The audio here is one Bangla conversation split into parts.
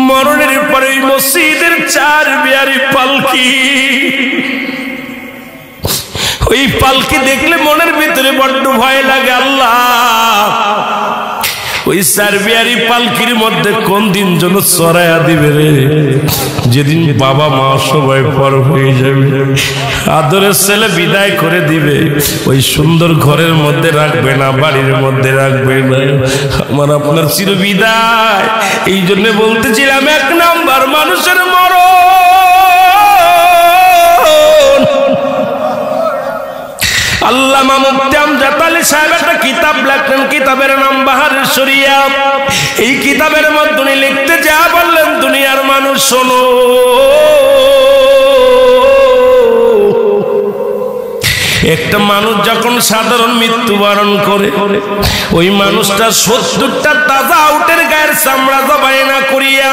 মরণের পরে মসজিদের চার বিয়ারি পালকি, ওই পালকি দেখলে মনের ভিতরে বড্ড ভয় লাগে। আল্লাহ, ওই চার বিয়ারি পালকির মধ্যে কোন দিন যেন চড়াইয়া দিবে রে, যেদিন বাবা মা সবাই পর হয়ে যাবে, আদরের ছেলে বিদায় করে দিবে, ওই সুন্দর ঘরের মধ্যে রাখবে না, বাড়ির মধ্যে রাখবে না, আমার আপনার চির বিদায়। এই জন্য বলতেছিলাম, এক নাম্বার মানুষের মরণ। আল্লামা মুফতি আমজাদ আলী সাহেব একটা কিতাব লেখলেন, কিতাবের নাম বাহারুস শরিয়া। এই কিতাবের মধ্যে উনি লিখতে যা বললেন, দুনিয়ার মানুষ শোনো, একটা মানুষ যখন সাধারণ মৃত্যুবরণ করে, ওই মানুষটা 70টা তাজা উটের গায়ের চামড়া জবাই না করিয়া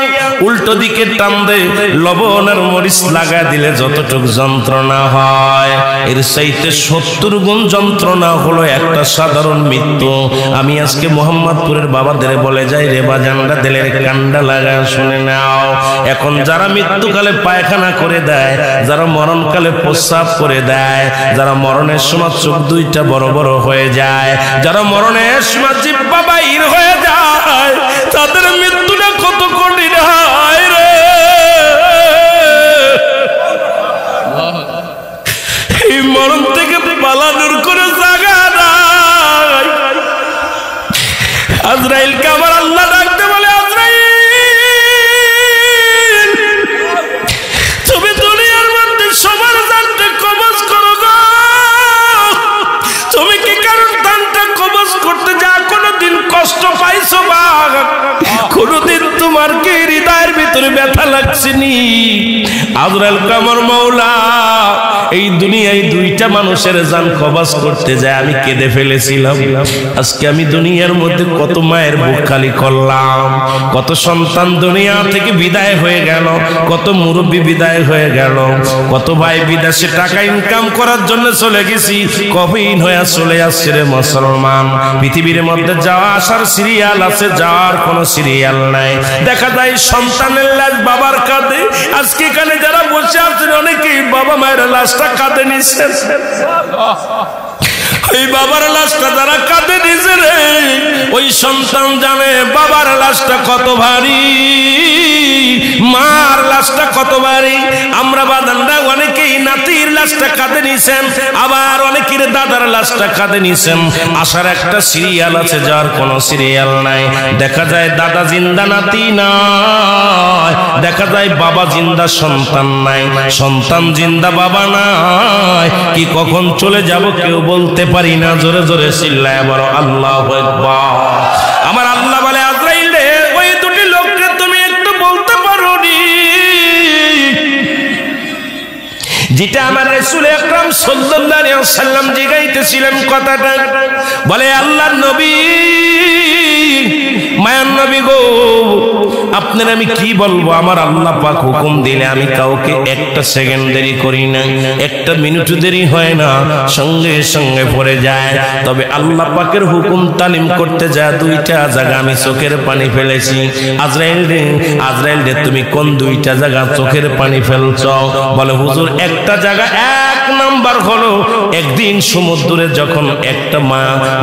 উল্টো দিকে টান দেয়, লবণ আর মরিচ লাগা দিলে যতটুকু যন্ত্রণা হয়, এর চাইতে 70 গুণ যন্ত্রণা হলো একটা সাধারণ মৃত্যু। আমি আজকে মোহাম্মদপুরের বাবাদের বলে যাই, রে বাজানরা দিলের কান্ডা লাগা শুনে নাও। এখন যারা মৃত্যুকালে পায়খানা করে দেয়, যারা মরণকালে প্রস্রাব করে দেয়, যারা মরণের সময় চোখ দুইটা বড় বড় হয়ে যায়, যারা মরণের সময় জিহ্বা বাইর হয়ে যায়, তাদের মৃত্যুটা কত কঠিন হয় রে। এই মরণ থেকে পালানোর কোনো জায়গা নাই। আজরাইলকে আমার আল্লাহ ডাকতে বলে, আজরাইল তুমি দুনিয়ার মধ্যে সবার জানতে কবজ করো গো। তুমি কি কারণ দানটা কবজ করতে যা কোনদিন কষ্ট পাইছো বা কোনদিন তোমার কি হৃদয়ের ভিতরে ব্যথা লাগছেনি? আজরাইল কামর মাওলা, এই দুনিয়ায় দুইটা মানুষের জান কবজ করতে যায় আমি কেঁদে ফেলেছিলাম। আজকে আমি দুনিয়ার মধ্যে কত মায়ের বুক খালি করলাম, কত সন্তান দুনিয়া থেকে বিদায় হয়ে গেল, কত মুরব্বী বিদায় হয়ে গেল, কত ভাই বিদেশে টাকা ইনকাম করার জন্য চলে গেছি, কবিন হয়ে চলে আসছে রে মুসলমান। পৃথিবীর মধ্যে যাওয়া আসার সিরিয়াল আছে, যাওয়ার কোনো সিরিয়াল নাই। দেখা যায় সন্তানের লাশ বাবার কাঁধে। আজকে এখানে যারা বসে আছেন অনেকেই বাবা মায়ের লাশটা কাঁধে নিচ্ছেন। ওই বাবার লাশটা যারা কাঁধে নিছে রে, ওই সন্তান জানে বাবার লাশটা কত ভারী, মার লাশটা কত ভারী। আমরা বাদানরা অনেকেই নাতির লাশটা কাঁধে নিছেন, আবার অনেকের দাদার লাশটা কাঁধে নিছেন। আসার একটা সিরিয়াল আছে, যার কোনো সিরিয়াল নাই। দেখা যায় দাদা জিন্দা, নাতি নাই। দেখা যায় বাবা জিন্দা, সন্তান নাই। সন্তান জিন্দা, বাবা নাই। কি কখন চলে যাব কেউ বলতে পারি না। জোরে জোরে চিল্লায় বলো আল্লাহু আকবার। আমার আল্লাহ বলে, আজরাইল রে, ওই দুটি লোককে তুমি একটু বলতে পারো নি যেটা আমার রাসূল আকরাম সাল্লাল্লাহু আলাইহি ওয়াসাল্লাম জিগাইতেছিলেন কথাটা। বলে, আল্লাহর নবী, মায়ার নবী গো, আপনার আমি কি বলবো? আমার আল্লাহ পাক হুকুম দিলে আমি কাউকে একটা সেকেন্ড দেরি করি না, একটা মিনিটও দেরি হয় না, সঙ্গে সঙ্গে পড়ে যায়। তবে আল্লাহ পাকের হুকুম তালিম করতে যায় দুইটা জায়গা আমি চোখের পানি ফেলেছি। আজরাইল রে, আজরাইল রে, তুমি কোন দুইটা জায়গা চোখের পানি ফেলছ? বলে, হুজুর, একটা জায়গা, এক নাম্বার হলো একদিন সমুদ্রে যখন একটা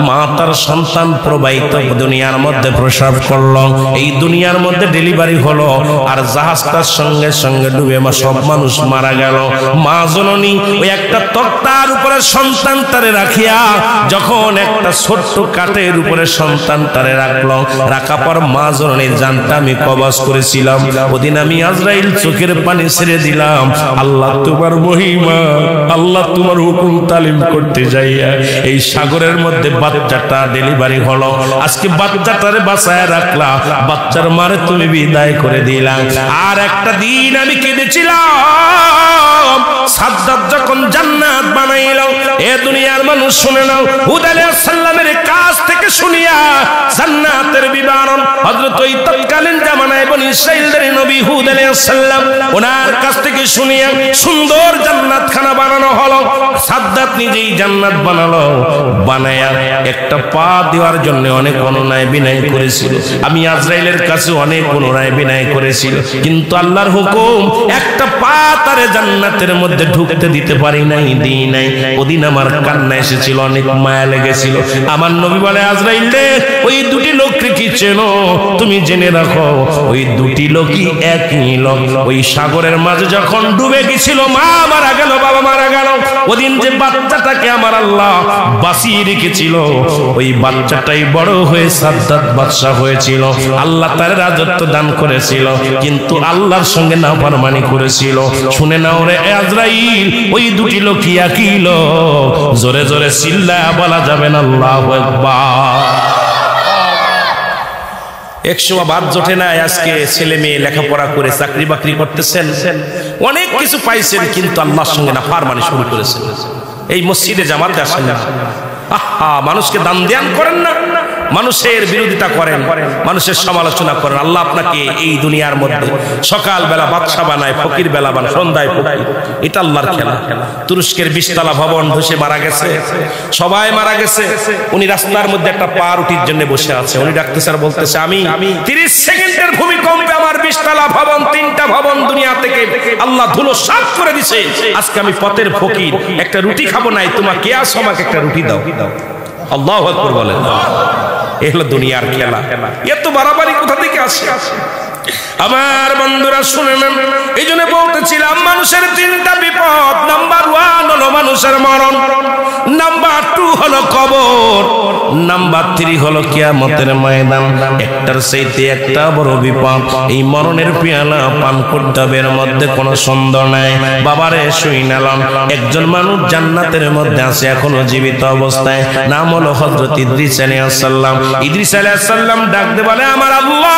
মা তার সন্তান প্রবাহিত দুনিয়ার মধ্যে প্রসব করলো, এই দুনিয়ার মধ্যে ডেলিভারি হলো, আর জাহাজটার সঙ্গে সঙ্গে ডুবে সব মানুষ মারা গেল। মা জননী ওই একটা তক্তার উপরে সন্তান তারে রাখিয়া, যখন একটা ছোট্ট কাঠের উপরে সন্তান তারে রাখলো, রাখা পর মা জননীর জানটা আমি কবজ করেছিলাম। ওদিন আমি আজরাইল চোখের পানি ছেড়ে দিলাম। আল্লাহ তোমার মহিমা, আল্লাহ তোমার হুকুম তালিম করতে যাইয়া এই সাগরের মধ্যে বাচ্চাটা ডেলিভারি হলো। আজকে বাচ্চাটারে বাঁচায় রাখলা, বাচ্চার মারে তুমি বিদায় করে দিলাম। আর একটা দিন আমি কেঁদেছিলাম, সাদ্দাত যখন জান্নাত বানাইল। এ দুনিয়ার মানুষ শুনে নাও, হুদ আলাইহিস সালামের কাছ থেকে শুনিয়া জান্নাতের বিবরণ হযরত ওই তৎকালীন জামানায় বনি ইসরাঈলের নবী হুদ আলাইহিস সালাম ওনার কাছ থেকে শুনিয়া সুন্দর জান্নাত খানা বানানো হলো সাদ্দাত নিজেই জান্নাত বানালো, বানায়া একটা পা দেওয়ার জন্য অনেক অনুনয় বিনয় করেছিল। আমি আজরাইলের কাছে অনেক অনুনয় বিনয় করেছিল, কিন্তু আল্লাহর হুকুম একটা পা তারে জান্নাতের মধ্যে ঢুকতে দিতে পারি নাই, দিই নাই। ওদিন আমার কান্না এসেছিল, অনেক মায়া লেগেছিল। আমার নবী বলে, আজরাইল রে, ওই দুটি লোককে কি চেনো? তুমি জেনে রাখো, ওই দুটি লোকই একই লোক। ওই সাগরের মাঝে যখন ডুবে গেছিল, মা মারা গেল, বাবা মারা গেল, ওদিন যে বাচ্চাটাকে আমার আল্লাহ বাঁচিয়ে রেখেছিল, ওই বাচ্চাটাই বড় হয়ে সাদ্দাত বাদশা হয়েছিল। আল্লাহ তার রাজত্ব দান করেছিল, কিন্তু আল্লাহর সঙ্গে নাফরমানি করেছিল। শুনে নাও রে আজরাইল, ওই দুটি লোকই একই লোক। জোরে জোরে চিল্লায়া বলা যাবে না আল্লাহু আকবার। একসময় বাদ জোটে না, আজকে ছেলে মেয়ে লেখাপড়া করে চাকরি বাকরি করতেছেন, অনেক কিছু পাইছেন, কিন্তু আল্লাহর সঙ্গে নাফরমানি শুরু করেছেন। এই মসজিদে জামাতে আসেন না, আহা, মানুষকে দান ধ্যান করেন না, মানুষের বিরোধিতা করেন, মানুষের সমালোচনা করেন। আল্লাহ আপনাকে এই দুনিয়ার মধ্যে সকাল বেলা বাদশা বানায়, ফকির বেলা বানায়, সন্ধ্যায় ফকির। এটা আল্লাহর খেলা। তুরস্কের 20 তলা ভবন ধসে মারা গেছে, সবাই মারা গেছে। উনি রাস্তার মধ্যে একটা পাউরুটির জন্য বসে আছে। উনি ডাকতেছে আর বলতেছে, আমি 30 সেকেন্ডের ভূমিকম্পে আমার 20 তলা ভবন, 3টা ভবন দুনিয়া থেকে আল্লাহ ধুলো সাফ করে দিছে। আজকে আমি পথের ফকির, একটা রুটি খাবো নাই, তোমাকে কে আস, আমাকে একটা রুটি দাও। আল্লাহু আকবার বলেন। এ হলো দুনিয়ার খেলা। এত বাড়াবাড়ি কোথা থেকে আসে? আমার বন্ধুরা শুনে নেন, এই জন্য বলতেছিলাম মানুষের 3টা বিপদ। নাম্বার 1 হলো মানুষের মরণ, নাম্বার 2 হলো কবর, নাম্বার 3 হলো কিয়ামতের ময়দান। একটার চাইতে একটা বড় বিপদ। এই মরণের পেয়ালা পান করতে হবে, এর মধ্যে কোনো সন্দেহ নাই। বাবারে শুই নালাম, একজন মানুষ জান্নাতের মধ্যে আছে এখনো জীবিত অবস্থায়, নাম হলো হযরত ইদ্রিস আলাইহিস সালাম। ইদ্রিস আলাইহিস সালাম ডাক দিয়ে বলে, আমার আল্লাহ,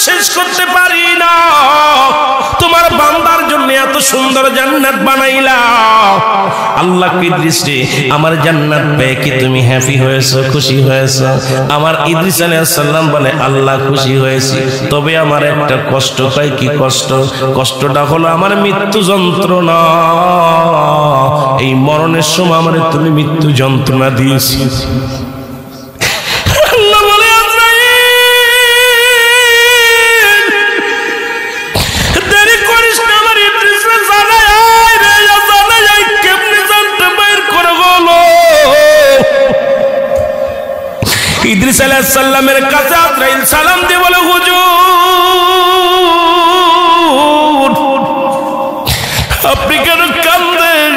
শেষ করতে পারি না, তোমার বান্দার জন্য এত সুন্দর জান্নাত বানাইলা। আল্লাহ ইদ্রিস রে, আমার জান্নাত পেয়ে কি তুমি হ্যাপি হয়েছো, খুশি হয়েছো? আমার ইদ্রিস আলাইহিস সালাম বলে, আল্লাহ খুশি হয়েছি, তবে আমার একটা কষ্ট পাই। কি কষ্ট? কষ্টটা হলো আমার মৃত্যু যন্ত্রণা। এই মরণের সময় আমার তুমি মৃত্যু যন্ত্রণা দিয়েছি। ইদ্রিস আলাইহিস সালামের কাছে আজরাইল সালাম দিয়ে বলে, হুজুর আপনি কেন কাঁদেন?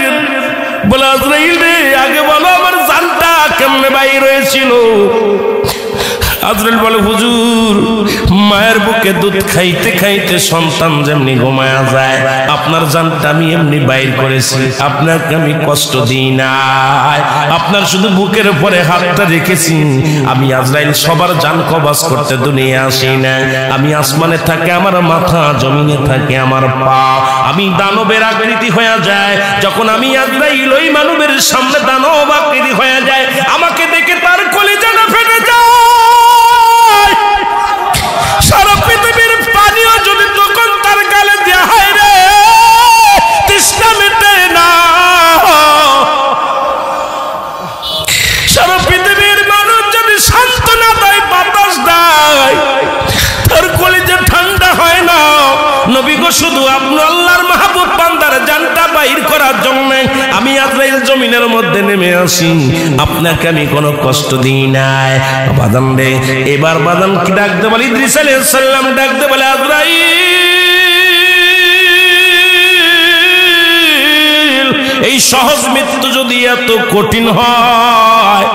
বলে, আজরাইল রে, আগে বলো আমার জানটা কেমনে বাইর হয়েছিল। আজরাইল বলে, হুজুর মায়ের বুকে দুধ খাইতে খাইতে সন্তান যেমনি ঘুমায়া যায়, আপনার জানটা আমি এমনি বাইর করেছি। আপনাকে আমি কষ্ট দিই নাই, আপনার শুধু বুকের উপরে হাতটা রেখেছি। আমি আজরাইল সবার জান কবজ করতে দুনিয়া আসি না। আমি আসমানে থাকে আমার মাথা, জমিনে থাকে আমার পা। আমি দানবের আকৃতি হয়ে যায়, যখন আমি আজরাইল ওই মানবের সামনে দানব আকৃতি হয়ে যায়, আমাকে দেখে তার কলিজাটা ফেটে যায়। সারা পৃথিবীর পানিও যদি তখন তার গালে দেয়া হয় রে, তৃষ্ণা মেটে না। সারা পৃথিবীর মানুষ যদি সান্ত্বনা দেয়, বাতাস দেয়, তার কলিজা ঠান্ডা হয় না। নবী গো, শুধু আপনি আল্লাহর মাহবুব বান্দার জানটা বাইর করার জন্য আমি আজরাইল জমিনের মধ্যে নেমে আসি। আপনাকে আমি কোনো কষ্ট দিই নাই। বাদাম রে, এবার বাদাম কি ডাকতে বলে? ইদ্রিস আলাইহিস সালাম ডাকতে বলে, আজরাইল, এই সহজ মৃত্যু যদি এত কঠিন হয়,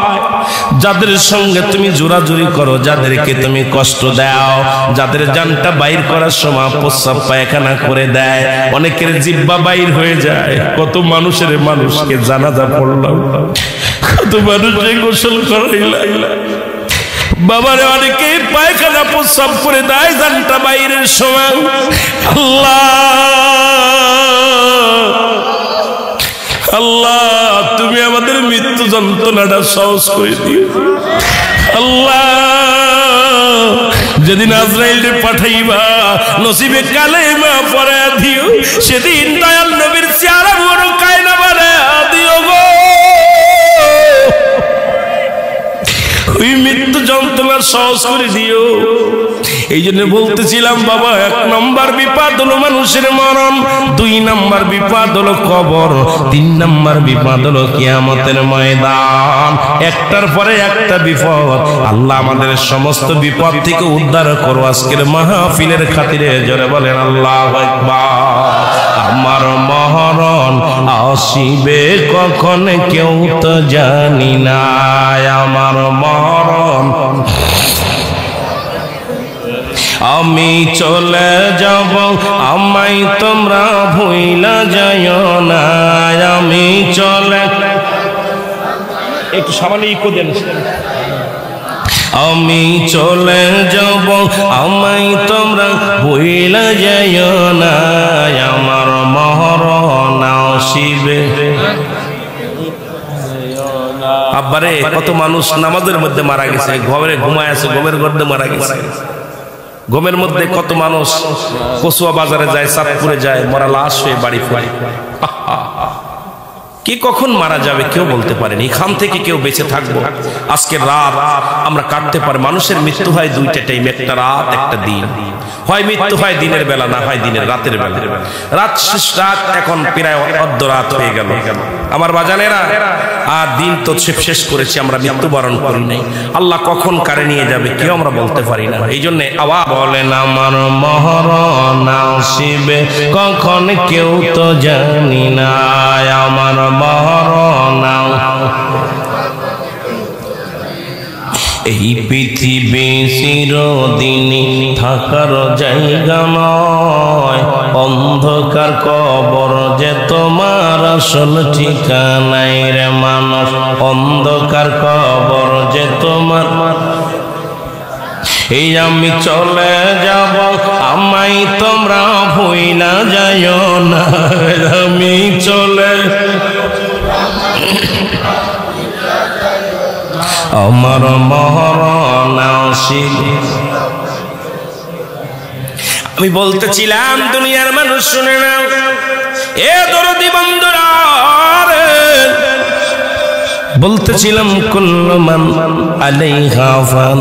যাদের সঙ্গে তুমি জোরাজুরি করো, যাদেরকে তুমি কষ্ট দাও, যাদের জানটা বাইর করার সময় প্রস্রাব পায়খানা করে দেয়, অনেকের জিহ্বা বাইর হয়ে যায়। কত মানুষকে জানাজা পড়লাম, কত মানুষকে গোসল করাইলাম, বাবারে অনেকেই পায়খানা প্রস্রাব করে দেয় জানটা বাইরের সময়। আল্লাহ, তুমি আমাদের মৃত্যু যন্ত্রণাটা সহজ করে দিও। আল্লাহ যেদিন আজরাইলকে পাঠাইবা নসিবে কালেমা পড়া দিও, সেদিন দয়াল নবীর চেহারা বড় কায়না বানা দিও গো। ওই মৃত্যু যন্ত্রণা সহজ করে দিও। এই জন্য বলতেছিলাম বাবা, 1 নম্বর বিপদ হলো মানুষের মরণ, 2 নম্বর বিপদ হলো কবর, 3 নম্বর বিপদ হলো কিয়ামতের ময়দান। একটার পরে একটা বিপদ। আল্লাহ আমাদের সমস্ত বিপদ থেকে উদ্ধার করো আজকের মাহফিলের খাতিরে। জোরে বলেন আল্লাহু আকবার। আমার মরণ আসিবে কখন কেউ তো জানি না, আমার মরণ আমি চলে যাব, আমায় তোমরা ভুইলা যাইও না, আমি চলে। একটু সামান্য ইকো দেন। আমি চলে যাব, আমায় তোমরা ভুইলা যাইও না, আমার মরণ আসিবে। আব্বারে কত মানুষ নামাজের মধ্যে মারা গেছে, ঘরে ঘুমায় আছে, ঘুমের মধ্যে মারা গেছে। ঘুমের মধ্যে কত মানুষ কচুয়া বাজারে যায়, চাঁদপুরে যায়, মরা লাশ হয়ে বাড়ি ফিরে। কি কখন মারা যাবে কেউ বলতে পারেনি। এখান থেকে কেউ বেঁচে থাকবো আজকে রাত আমরা কাটতে পারি। মানুষের মৃত্যু হয় 2টা টাইম, একটা রাত একটা দিন। হয় মৃত্যু হয় দিনের বেলা, না হয় দিনের রাতের বেলা। রাত শেষ, রাত এখন প্রায় অর্ধরাত হয়ে গেল আমার বাজানেরা। আর দিন তো শেষ করেছি আমরা, মৃত্যুবরণ করি নাই। আল্লাহ কখন কারে নিয়ে যাবে কেউ আমরা বলতে পারি না। এই জন্য আওয়াজ বলেন আমার মরণ আসিবে কখন কেউ তো জানি না, আমার মরণ। এই পৃথিবী চিরদিনই থাকার জায়গা নয়, অন্ধকার কবর যে তোমার আসল ঠিকানাই রে মানুষ, অন্ধকার কবর যে তোমার। এই আমি চলে যাব, আমায় তোমরা ভুইলা যাইও না, আমি চলে আমার মরণ আসিবে। আমি বলতেছিলাম দুনিয়ার মানুষ শুনে নাও, এ দরদি বন্ধুরা, বলতেছিলাম কুল্লু মান আলাইহা ফান,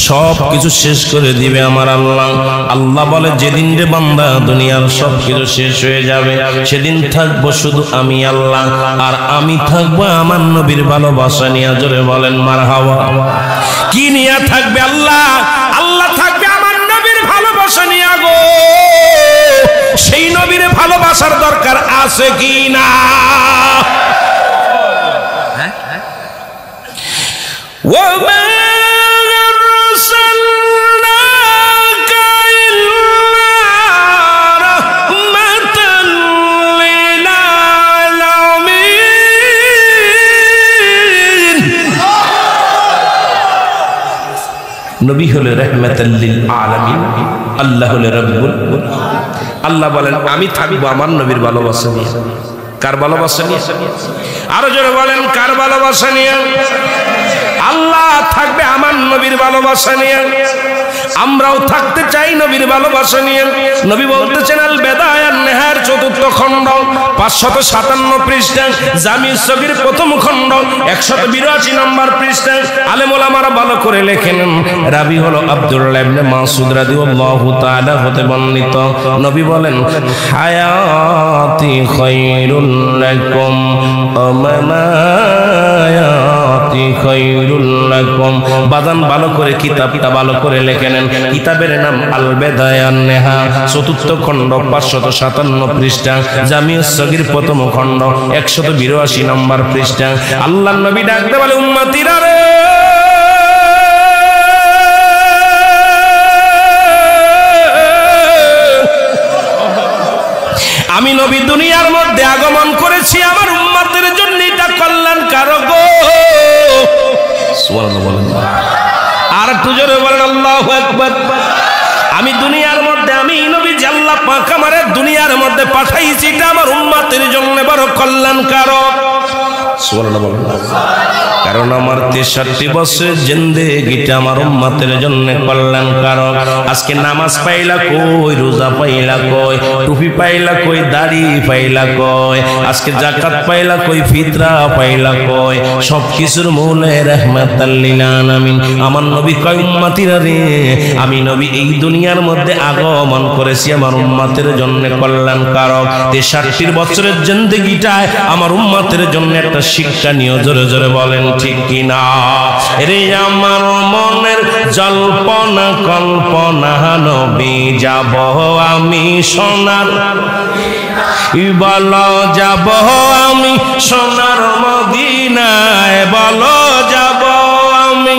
সব কিছু শেষ করে দিবে আমার আল্লাহ। আল্লাহ বলে যেদিন রে বান্দা দুনিয়ার সব কিছু শেষ হয়ে যাবে, সেদিন থাকবো শুধু আমি আল্লাহ, আর আমি থাকবো আমার নবীর ভালোবাসা নিয়ে। জোরে বলেন মারহাবা। কি নিয়ে থাকবে আল্লাহ? আল্লাহ থাকবে আমার নবীর ভালোবাসা নিয়ে গো। সেই নবীর ভালোবাসার দরকার আছে কি না? وما أرسلناك إلا رحمة للعالمين। নবী হলো রাহমাতাল লিল আলামিন, আল্লাহ হলো রব্বুল। আল্লাহ বলেন আমি থাকবো আমার নবীর ভালোবাসা নিয়ে। কার ভালোবাসা নিয়ে? আরো জোরে বলেন কার ভালোবাসা নিয়ে? আল্লাহ থাকবে আমার নবীর ভালোবাসা নিয়ে। আমরাও থাকতে চাই নবীর ভালোবাসা নিয়ে। নবী বলতেছেন আল বেদায়ান নেহার 4র্থ খণ্ড 557 পৃষ্ঠা, জামি সগীর 1ম খণ্ড 182 নম্বর পৃষ্ঠা। আলেম ওলামারা ভালো করে লেখেন। রাবি হলো আব্দুল্লাহ ইবনে মাসউদ রাদিয়াল্লাহু তাআলা হতে বর্ণিত। নবী বলেন হায়াতি খায়রুল লাকুম আমামায়াতি খায়রুল লাকুম। বাদান ভালো করে কিতাবটা ভালো করে লেখেন। কিতাবের নাম আল বেদায়ান নেহা 4র্থ খণ্ড 557 পৃষ্ঠা, জামিউস সগীর 1ম খণ্ড 182 নম্বর পৃষ্ঠা। আল্লাহর নবী ডাকতে বলে উম্মতিরা রে, আমি নবী দুনিয়ার মধ্যে আগমন করেছি আমার উম্মতের জন্য, এটা কল্যাণকারক গো। সুবহানাল্লাহ বলেন। আর একটু জোরে বলেন আল্লাহু আকবার। আমি দুনিয়ার মধ্যে, আমি নবী যে আল্লাহ পাক আমারে দুনিয়ার মধ্যে পাঠাইছি, এটা আমার উম্মতের জন্য বড় কল্যাণকারক। সুবহানাল্লাহ বলেন। কারণ আমার 63 বছরের জিন্দেগিটা আমার উম্মতের জন্য কল্যাণকারক। আজকে নামাজ পাইলা কই, রোজা পাইলা কই, টুপি পাইলা কই, দাড়ি পাইলা কই, আজকে যাকাত পাইলা কই, ফিতরা পাইলা কই, সবকিছুর মূলে রাহমাতাল লিল আলামিন। আমার নবী কয় উম্মতিরা রে, আমি নবী এই দুনিয়ার মধ্যে আগমন করেছি আমার উম্মতের জন্য কল্যাণকারক। 63 বছরের জিন্দেগিটায় আমার উম্মতের জন্য একটা শিক্ষা নিয়ে জোরে জোরে বলেন ঠিক কিনা? রে আমার মনের জল্পনা কল্পনা নবী যাব আমি সোনার, বলো যাব আমি সোনার মদিনায়, বলো যাব আমি।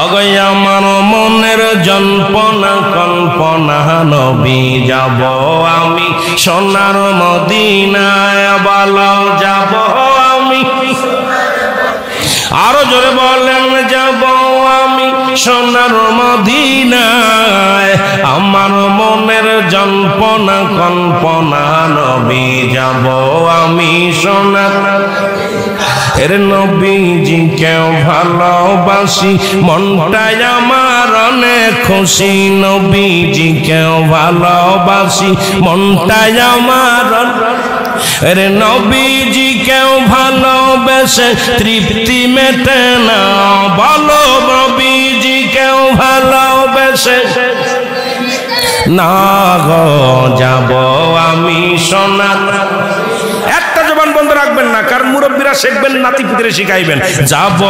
অগয় আমার মনের জল্পনা কল্পনা নবী যাব আমি সোনার মদিনায়, বলো যাব আমি। আরো জোরে বলেন যাব আমি সোনার মদিনায়। আমার মনের জল্পনা কল্পনা নবী যাব আমি সোনার। এর নবীজি কেউ ভালোবাসি মনটাই আমার অনেক খুশি, নবীজি কেউ ভালোবাসি মনটাই আমার। রে নবীজি কেউ ভালোবেসে তৃপ্তি মেটে না, বলো নবীজি কেউ ভালোবেসে না গো যাব আমি সোনার। একটা জবান বন্ধ রাখবেন না, কারণ মুরব্বীরা শিখবেন, নাতি পুতিরে শিখাইবেন। যাব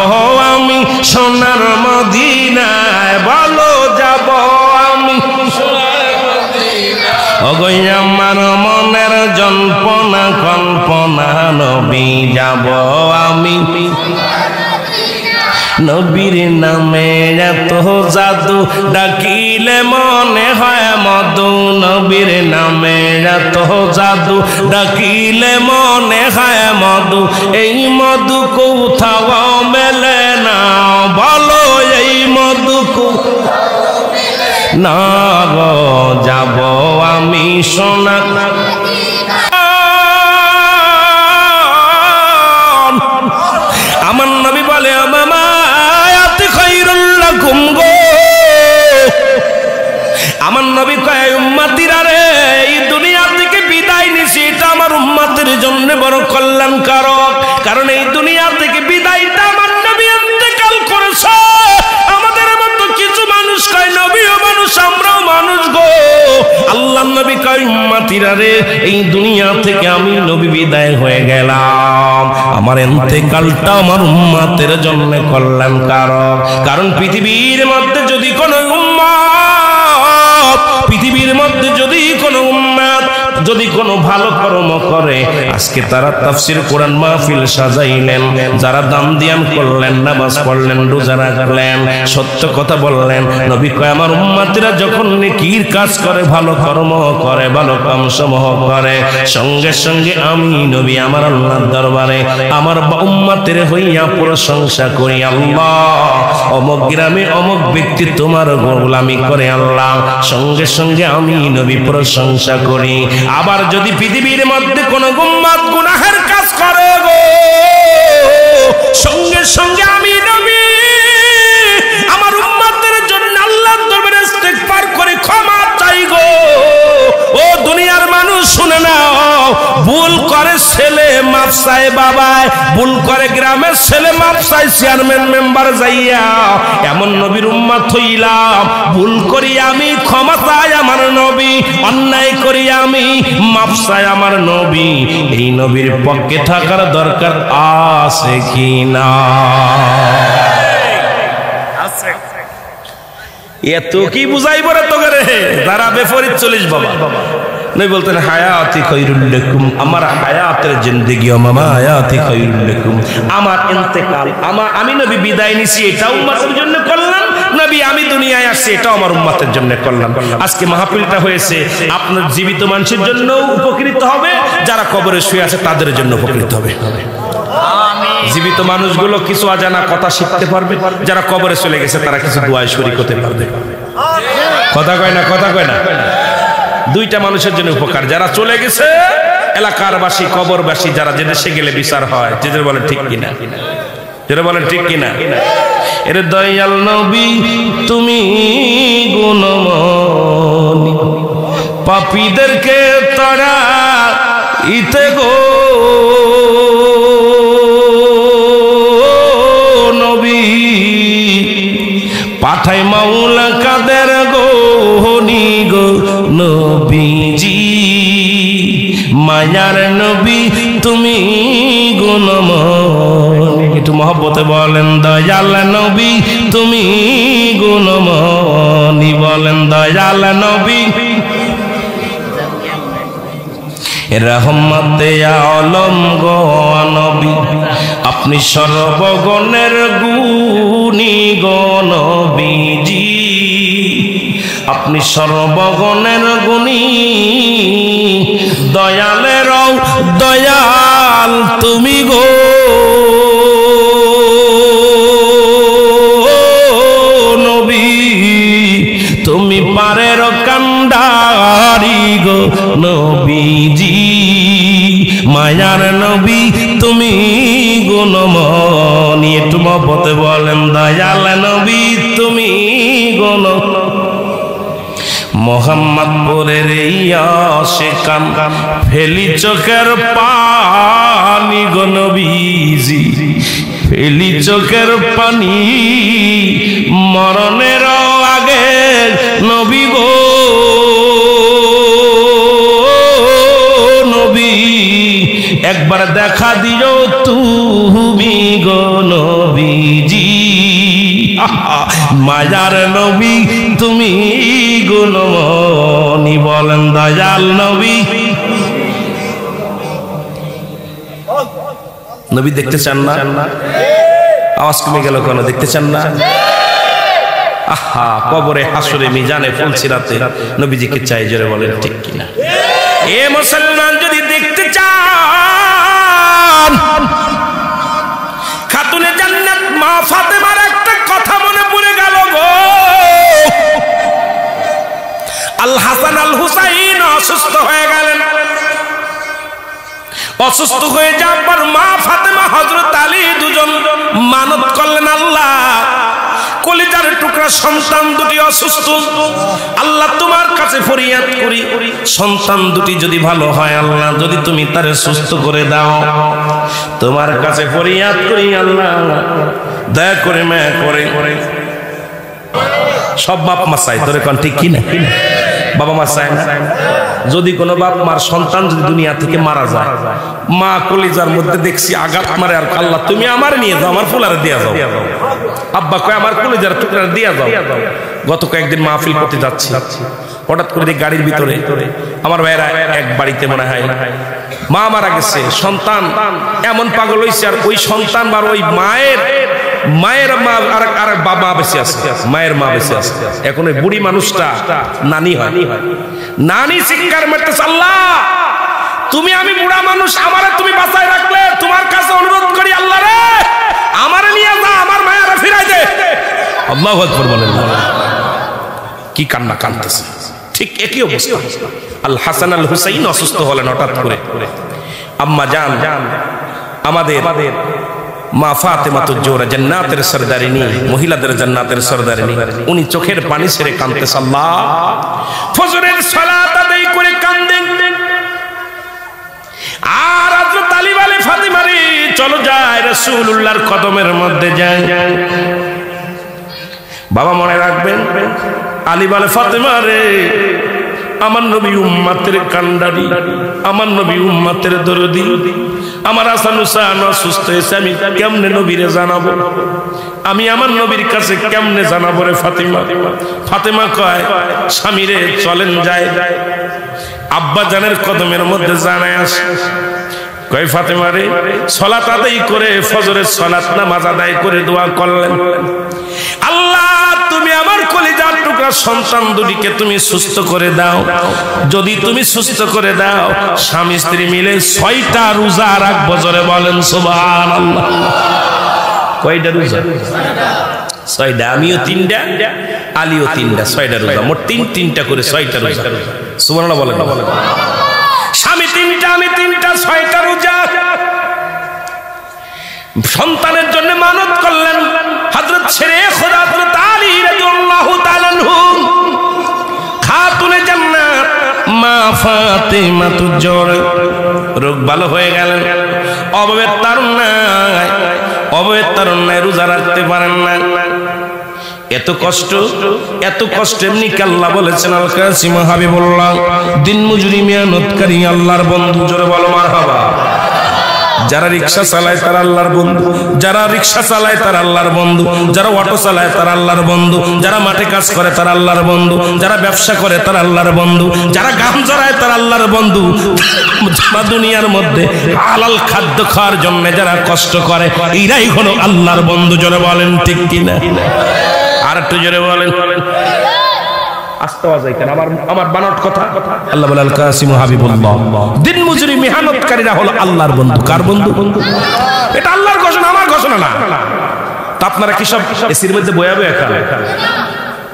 আমি সোনার মদিনায়, বলো যাব আমি। অগৈ আমার মনের জল্পনা কল্পনা নবী যাব আমি। নবীর নামে এত জাদু ডাকিলে মনে হয় মধু, নবীর নামে এত জাদু ডাকিলে মনে হয় মধু, এই মধু কোথাও মেলে না, বলো এই মধু না গো যাব আমি সোনা। আমার নবী বলে মামায়াতি খায়রুল লাকুম গো, আমার নবী কয় উম্মতিরা রে, এই দুনিয়া থেকে বিদায় নিছি এটা আমার উম্মতের জন্য বড় কল্যাণকারক। কারণ এই দুনিয়া থেকে বিদায়টা আমার নবী ইন্তেকাল করেছে। আমাদের মতো কিছু মানুষ কয় নবীও মানুষ, আমরাও মানুষ গো। আল্লাহ নবী কয় উম্মতিরা রে, এই দুনিয়া থেকে আমি নবী বিদায় হয়ে গেলাম, আমার ইন্তেকালটা আমার উম্মতের জন্য কল্যাণকারক। কারণ পৃথিবীর মধ্যে যদি কোনো উম্মত, পৃথিবীর মধ্যে যদি কোনো উম্মত যদি কোনো ভালো কর্ম করে, আজকে তারা তাফসীর কোরআন মাহফিল সাজাইলেন, যারা দান দিয়ান করলেন, নামাজ পড়লেন, রোজা রাখলেন, সত্য কথা বললেন, নবী কয় আমার উম্মতিরা যখন নেকির কাজ করে, ভালো কর্ম করে, ভালো কাম সমূহ করে, সঙ্গে সঙ্গে আমি নবী আমার আল্লাহর দরবারে আমার উম্মতের হইয়া প্রশংসা করি, আল্লাহ অমুক গ্রামে অমুক ব্যক্তি তোমার গোলামি করে আল্লাহ, সঙ্গে সঙ্গে আমি নবী প্রশংসা করি। আবার যদি পৃথিবীর মধ্যে কোনো উম্মত গুনাহের কাজ করে গো, সঙ্গে সঙ্গে আমি নবী আমার উম্মতের জন্য আল্লাহর দরবারে ইস্তিগফার করে ক্ষমা চাই গো। ও দুনিয়ার মানুষ শুনে নাও, ভুল করে ছেলে মাপ চায় বাবায়, ভুল করে গ্রামের ছেলে মাপ চায় চেয়ারম্যান মেম্বার যাইয়া, এমন নবীর উম্মত হইলাম। ভুল করি আমি ক্ষমা চাই আমার নবী, অন্যায় করি আমি মাপ চাই আমার নবী। এই নবীর পক্ষে থাকার দরকার আছে কি না? এত কি বুঝাইব রে তোকে রে, যারা বেফরিদ চলিস বাবা। নবী বলতেন হায়াতি খায়রুল লাকুম, আমার হায়াতের জিন্দেগি ও মামা হায়াতি খায়রুল লাকুম, আমার ইন্তেকাল, আমি নবী বিদায় নিছি এটা উম্মতের জন্য কল্যাণ, নবী আমি দুনিয়ায় আসছি এটাও আমার উম্মতের জন্য কল্যাণ। আজকে মাহফিলটা হয়েছে আপনার জীবিত মানুষের জন্য উপকৃত হবে, যারা কবরে শুয়ে আছে তাদের জন্য উপকৃত হবে। জীবিত মানুষগুলো কিছু অজানা কথা শিখতে পারবে, যারা কবরে চলে গেছে তারা কিছু দোয়ায় শরীক হতে পারবে। কথা কয় না, কথা কয় না। দুইটা মানুষের জন্য উপকার, যারা চলে গেছে এলাকারবাসী কবরবাসী যারা যে দেশে গেলে বিচার হয়, যেটা বলেন ঠিক কিনা, যেটা বলেন ঠিক কিনা। এর দয়াল নবী তুমি গুণমণি, পাপীদেরকে তারা ইতে গো নবী, পাঠাই মাওলা কাদের গো হনি গো নবীজি, মায়ার নবী তুমি গুণমণি। একটু মহব্বতে বলেন দয়াল নবী তুমি গুণমণি, বলেন দয়াল নবী। রহমতে আলম গো নবী আপনি সর্বগুণের গুণী গো নবীজি, আপনি সর্বগুণের গুণী, দয়ালের দয়াল তুমি গো নবী, তুমি পারের কান্ডারি গো নবীজি, মায়ার নবী তুমি গুণমণি। একটু মহব্বতে বলেন দয়াল নবী তুমি গুণ। মোহাম্মদপুরের আশিকান ফেলি চোখের পানি গো নবীজি, ফেলি চোখের পানি মরণের আগে নবী গো নবী, একবার দেখা দিও তুমি গো নবীজি, মায়ার নবী তুমি গুণমণি, বলেন দয়াল নবী। নবী দেখতে চান না? আওয়াজ কমে গেল কেন? দেখতে চান না? আহা, কবরে হাসরে মিজানে ফুলসিরাতে নবীজিকে চাই, জোরে বলেন ঠিক কিনা। এ মুসলমান যদি দেখতে চান, খাতুনে জান্নাত মা ফাতেমার একটা কথা মনে পড়ে গেল গো। আল হাসান আল হুসাইন অসুস্থ হয়ে গেলেন, অসুস্থ হয়ে যাওয়ার পর মা ফাতেমা হযরত আলী দুজন মানত করলেন, আল্লাহ কলিজার টুকরা সন্তান দুটি অসুস্থ, আল্লাহ তোমার কাছে ফরিয়াদ করি, সন্তান দুটি যদি ভালো হয় আল্লাহ, যদি তুমি তারে সুস্থ করে দাও, তোমার কাছে ফরিয়াদ করি আল্লাহ, দয়া করে মায়া করে। সব বাপ মা চায়, তোরে কোন ঠিক কিনা? বাবা মা চায় না? যদি কোনো বাপ মার সন্তান যদি দুনিয়া থেকে মারা যায়, মা কলিজার মধ্যে দেখছি আঘাত মারে, আর আল্লাহ তুমি আমার নিয়ে যাও, আমার ফুলারে দিয়া যাও। আব্বা কয় আমার কলিজার টুকরা দিয়া যাও। গত কয়েকদিন মাহফিল করতে যাচ্ছি, হঠাৎ করে গাড়ির ভিতরে আমার ভাইয়েরা এক বাড়িতে মনে হয় মা মারা গেছে, সন্তান এমন পাগল হয়েছে, আর ওই সন্তান বা ওই মায়ের মা আর বাবা বেঁচে আছে, মায়ের মা বেঁচে আছে। এখন ওই বুড়ি মানুষটা নানি হয়, নানি চিৎকার মারতেছে, আল্লাহ তুমি, আমি বুড়া মানুষ, আমারে তুমি বাঁচায় রাখলে, তোমার কাছে অনুরোধ করি আল্লাহ রে, আমারে নিয়ে যা, আমার মায়েরা ফিরাই দে। আল্লাহু আকবার বলেন। কি কান্না কাঁদতেছে। ঠিক একই অবস্থা আল হাসান আল হুসাইন অসুস্থ হলেন হঠাৎ করে। আম্মা জান আমাদের মা ফাতেমাতুজ জোহরা জান্নাতের সরদারিনী, মহিলাদের জান্নাতের সরদারিনী, উনি চোখের পানি ছেড়ে কাঁদতেছেন, আল্লাহ ফজরের সালাত আদায় করে কাঁদেন, আর হযরত আলী বলে ফাতেমা রে চলো যাই রাসূলুল্লাহর কদমের মধ্যে যাই। বাবা মনে রাখবেন, আলী বলে ফাতেমা রে আমার নবী উম্মতের কান্ডারি, আমার নবী উম্মতের দরদি, আমার হাসান হুসাইন অসুস্থ হয়েছে, আমি কেমনে নবীরে জানাবো, আমি আমার নবীর কাছে কেমনে জানাবো রে ফাতেমা। ফাতেমা কয় স্বামীরে চলেন যায়, আব্বা জানের কদমের মধ্যে জানায় আসে। কয় ফাতেমা রে সালাত আদায় করে ফজরের সালাত নামাজ আদায় করে দোয়া করলেন, আল্লাহ তুমি আমার কলিজার টুকরা সন্তান দুটিকে তুমি সুস্থ করে দাও, যদি তুমি সুস্থ করে দাও স্বামী স্ত্রী মিলে 6টা রোজা রাখবো, জোরে বলেন সুবহানাল্লাহ। কয়টা রোজা? 6টা। আমিও 3টা, আলীও 3টা, 6টা রোজা, মোট 3টা করে 6টা রোজা। সুবহানাল্লাহ বলেন। স্বামী 3টা 2টা আমি 3টা 6টা রোজা। সন্তানের জন্য মানত করলেন হযরত শেরে খোদা হযরত আলী রাদিয়াল্লাহু তাআলা আনহু। খাতুনে জান্নাত মা ফাতেমা তুজোর রোগ ভালো হয়ে গেলেন, অভাবের তারুণ্যায় রোজা রাখতে পারেন না। এত কষ্ট এমনি আল্লাহ বলেছেন আল কাসিম হাবিবুল্লাহ দিন মজুরি মেহনতকারী আল্লাহর বন্ধু, জোরে বলো মারহাবা। যারা রিকশা চালায় তারা আল্লাহর বন্ধু, যারা রিকশা চালায় তারা আল্লাহর বন্ধু, যারা অটো চালায় তারা আল্লাহর বন্ধু, যারা মাঠে কাজ করে তারা আল্লাহর বন্ধু, যারা ব্যবসা করে তারা আল্লাহর বন্ধু, যারা গাম জড়ায় তারা আল্লাহর বন্ধু, যারা দুনিয়ার মধ্যে হালাল খাদ্য খাওয়ার জন্য যারা কষ্ট করে এরাই হলো আল্লাহর বন্ধু। জোরে বলেন ঠিক কিনা? আর একটু জোরে বলেন। আমার বানট কথা। আল্লাহ বলে আল কাসিম হাবিবুল্লাহ দিন মজুরি মেহনতকারীরা হলো আল্লাহর বন্ধু। কার বন্ধু? এটা আল্লাহর ঘোষণা, আমার ঘোষণা না। তা আপনারা কি সব এসির মধ্যে বয়া বয়া খান?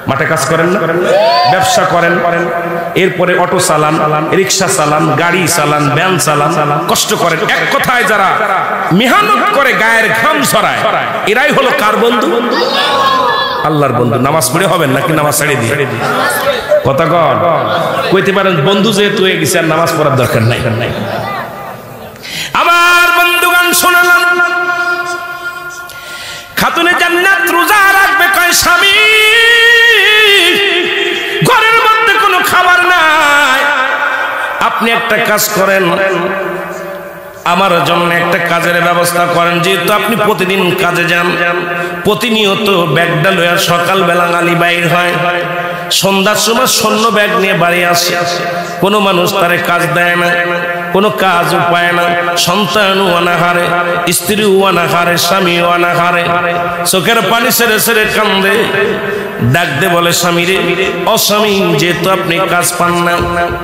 মাঠে কাজ করেন না, ব্যবসা করেন, এরপরে অটো চালান, রিক্সা চালান, গাড়ি চালান, ভ্যান চালান, কষ্ট করেন। এক কথায় যারা মেহনত করে গায়ের ঘাম ঝরায় এরাই হলো কার বন্ধু? আল্লাহর বন্ধু। নামাজ পড়ে হবেন নাকি নামাজ ছেড়ে দিয়ে? কথা কইতে পারেন বন্ধু যেহেতু হয়ে গেছে আর নামাজ পড়ার দরকার নাই। আমার বন্ধুগণ শোনালাম খাতুনে জান্নাত রোজা রাখবে কয় স্বামী, ঘরের মধ্যে কোনো খাবার নাই, আপনি একটা কাজ করেন, আমার জন্য একটা কাজের ব্যবস্থা করেন। যেহেতু আপনি প্রতিদিন কাজে যান, প্রতিনিয়ত ব্যাগটা লইয়া সকালবেলা গালি বাইর হয়, সন্ধ্যার সময় শূন্য ব্যাগ নিয়ে বাড়ি আসে, কোনো মানুষ তারে কাজ দেয় না, কোনো কাজ পায় না, সন্তানও অনাহারে, স্ত্রীও অনাহারে, স্বামীও অনাহারে, চোখের পানি ছেড়ে ছেড়ে কান্দে, ডাক দে বলে স্বামী রে, ও স্বামী যেহেতু আপনি কাজ পান না,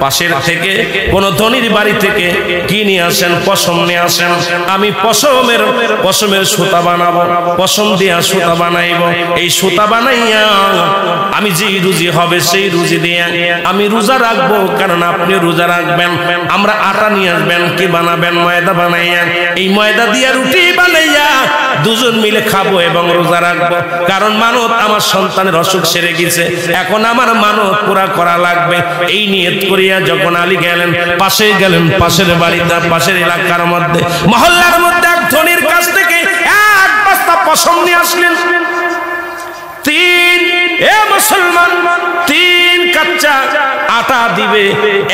পাশের থেকে কোন ধনির বাড়ি থেকে কি নিয়ে আসেন? পশম নিয়ে আসেন, আমি পশমের সুতা বানাবো, পশম দিয়া সুতা বানাইব, এই সুতা বানাইয়া আমি যেই রুজি হবে সেই রুজি দিয়ে আমি রোজা রাখবো, কারণ আপনি রোজা রাখবেন। আমরা আটা নিয়ে আসবেন, কি বানাবেন? ময়দা বানাইয়া, এই ময়দা দিয়া রুটি বানাইয়া দুজন মিলে খাবো এবং রোজা রাখবো, কারণ মানত আমার সন্তানের অসুখ সেরে গেছে, এখন আমার মানত পুরা করা লাগবে। এই নিয়ত করিয়া যখন আলী গেলেন, পাশের বাড়িতে, পাশের এলাকার মধ্যে, মহল্লার মধ্যে এক ধনির কাছ থেকে এক বস্তা পশম নিয়ে আসলেন। মুসলমান 3 কাচ্চা আটা দিবে,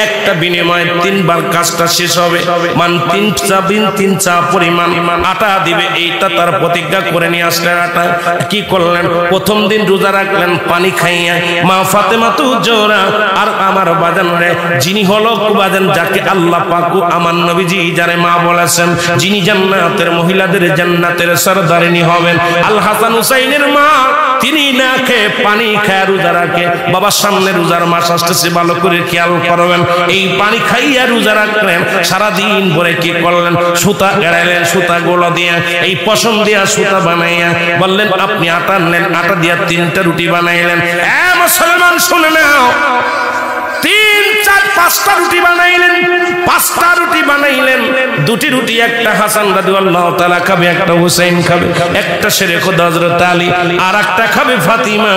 একটা বিনিময়ে 3 বার কাজটা শেষ হবে, মান 3 চা পরিমাণ আটা দিবে, এইটা তার প্রতিজ্ঞা করে নিয়ে আসলেন। আটা কি করলেন? প্রথম দিন রোজা রাখলেন পানি খাইয়া, মা ফাতেমা তুজোরা আর আমার বাজান রে, যিনি হলো বাজান যাকে আল্লাহ পাক আমার নবীজি যারে মা বলেছেন, যিনি জান্নাতের মহিলাদের জান্নাতের সরদারিনী হবেন, আল হাসান হুসাইনের মা, তিনি না খেয়ে পানি খায় রোজা রাখে। বাবার সামনে রোজার মাস আসতেছে, ভালো করে খেয়াল করবেন। এই পানি খাইয়া রোজা রাখলেন, সারাদিন ভরে কি করলেন? সুতা গাড়াইলেন, সুতা গোলা দিয়া এই পশম দিয়া সুতা বানাইয়া বললেন আপনি আটা নেন, আটা দিয়া 3টা রুটি বানাইলেন। মুসলমান শুনে নাও, 3, 4, 5টা রুটি বানাইলেন, 5টা রুটি বানাইলেন। 2টি রুটি একটা হাসান রাদিয়াল্লাহু তাআলা খাবে, একটা হুসাইন খাবে, একটা শেরে খোদা হযরত আলী, আর একটা খাবে ফাতিমা,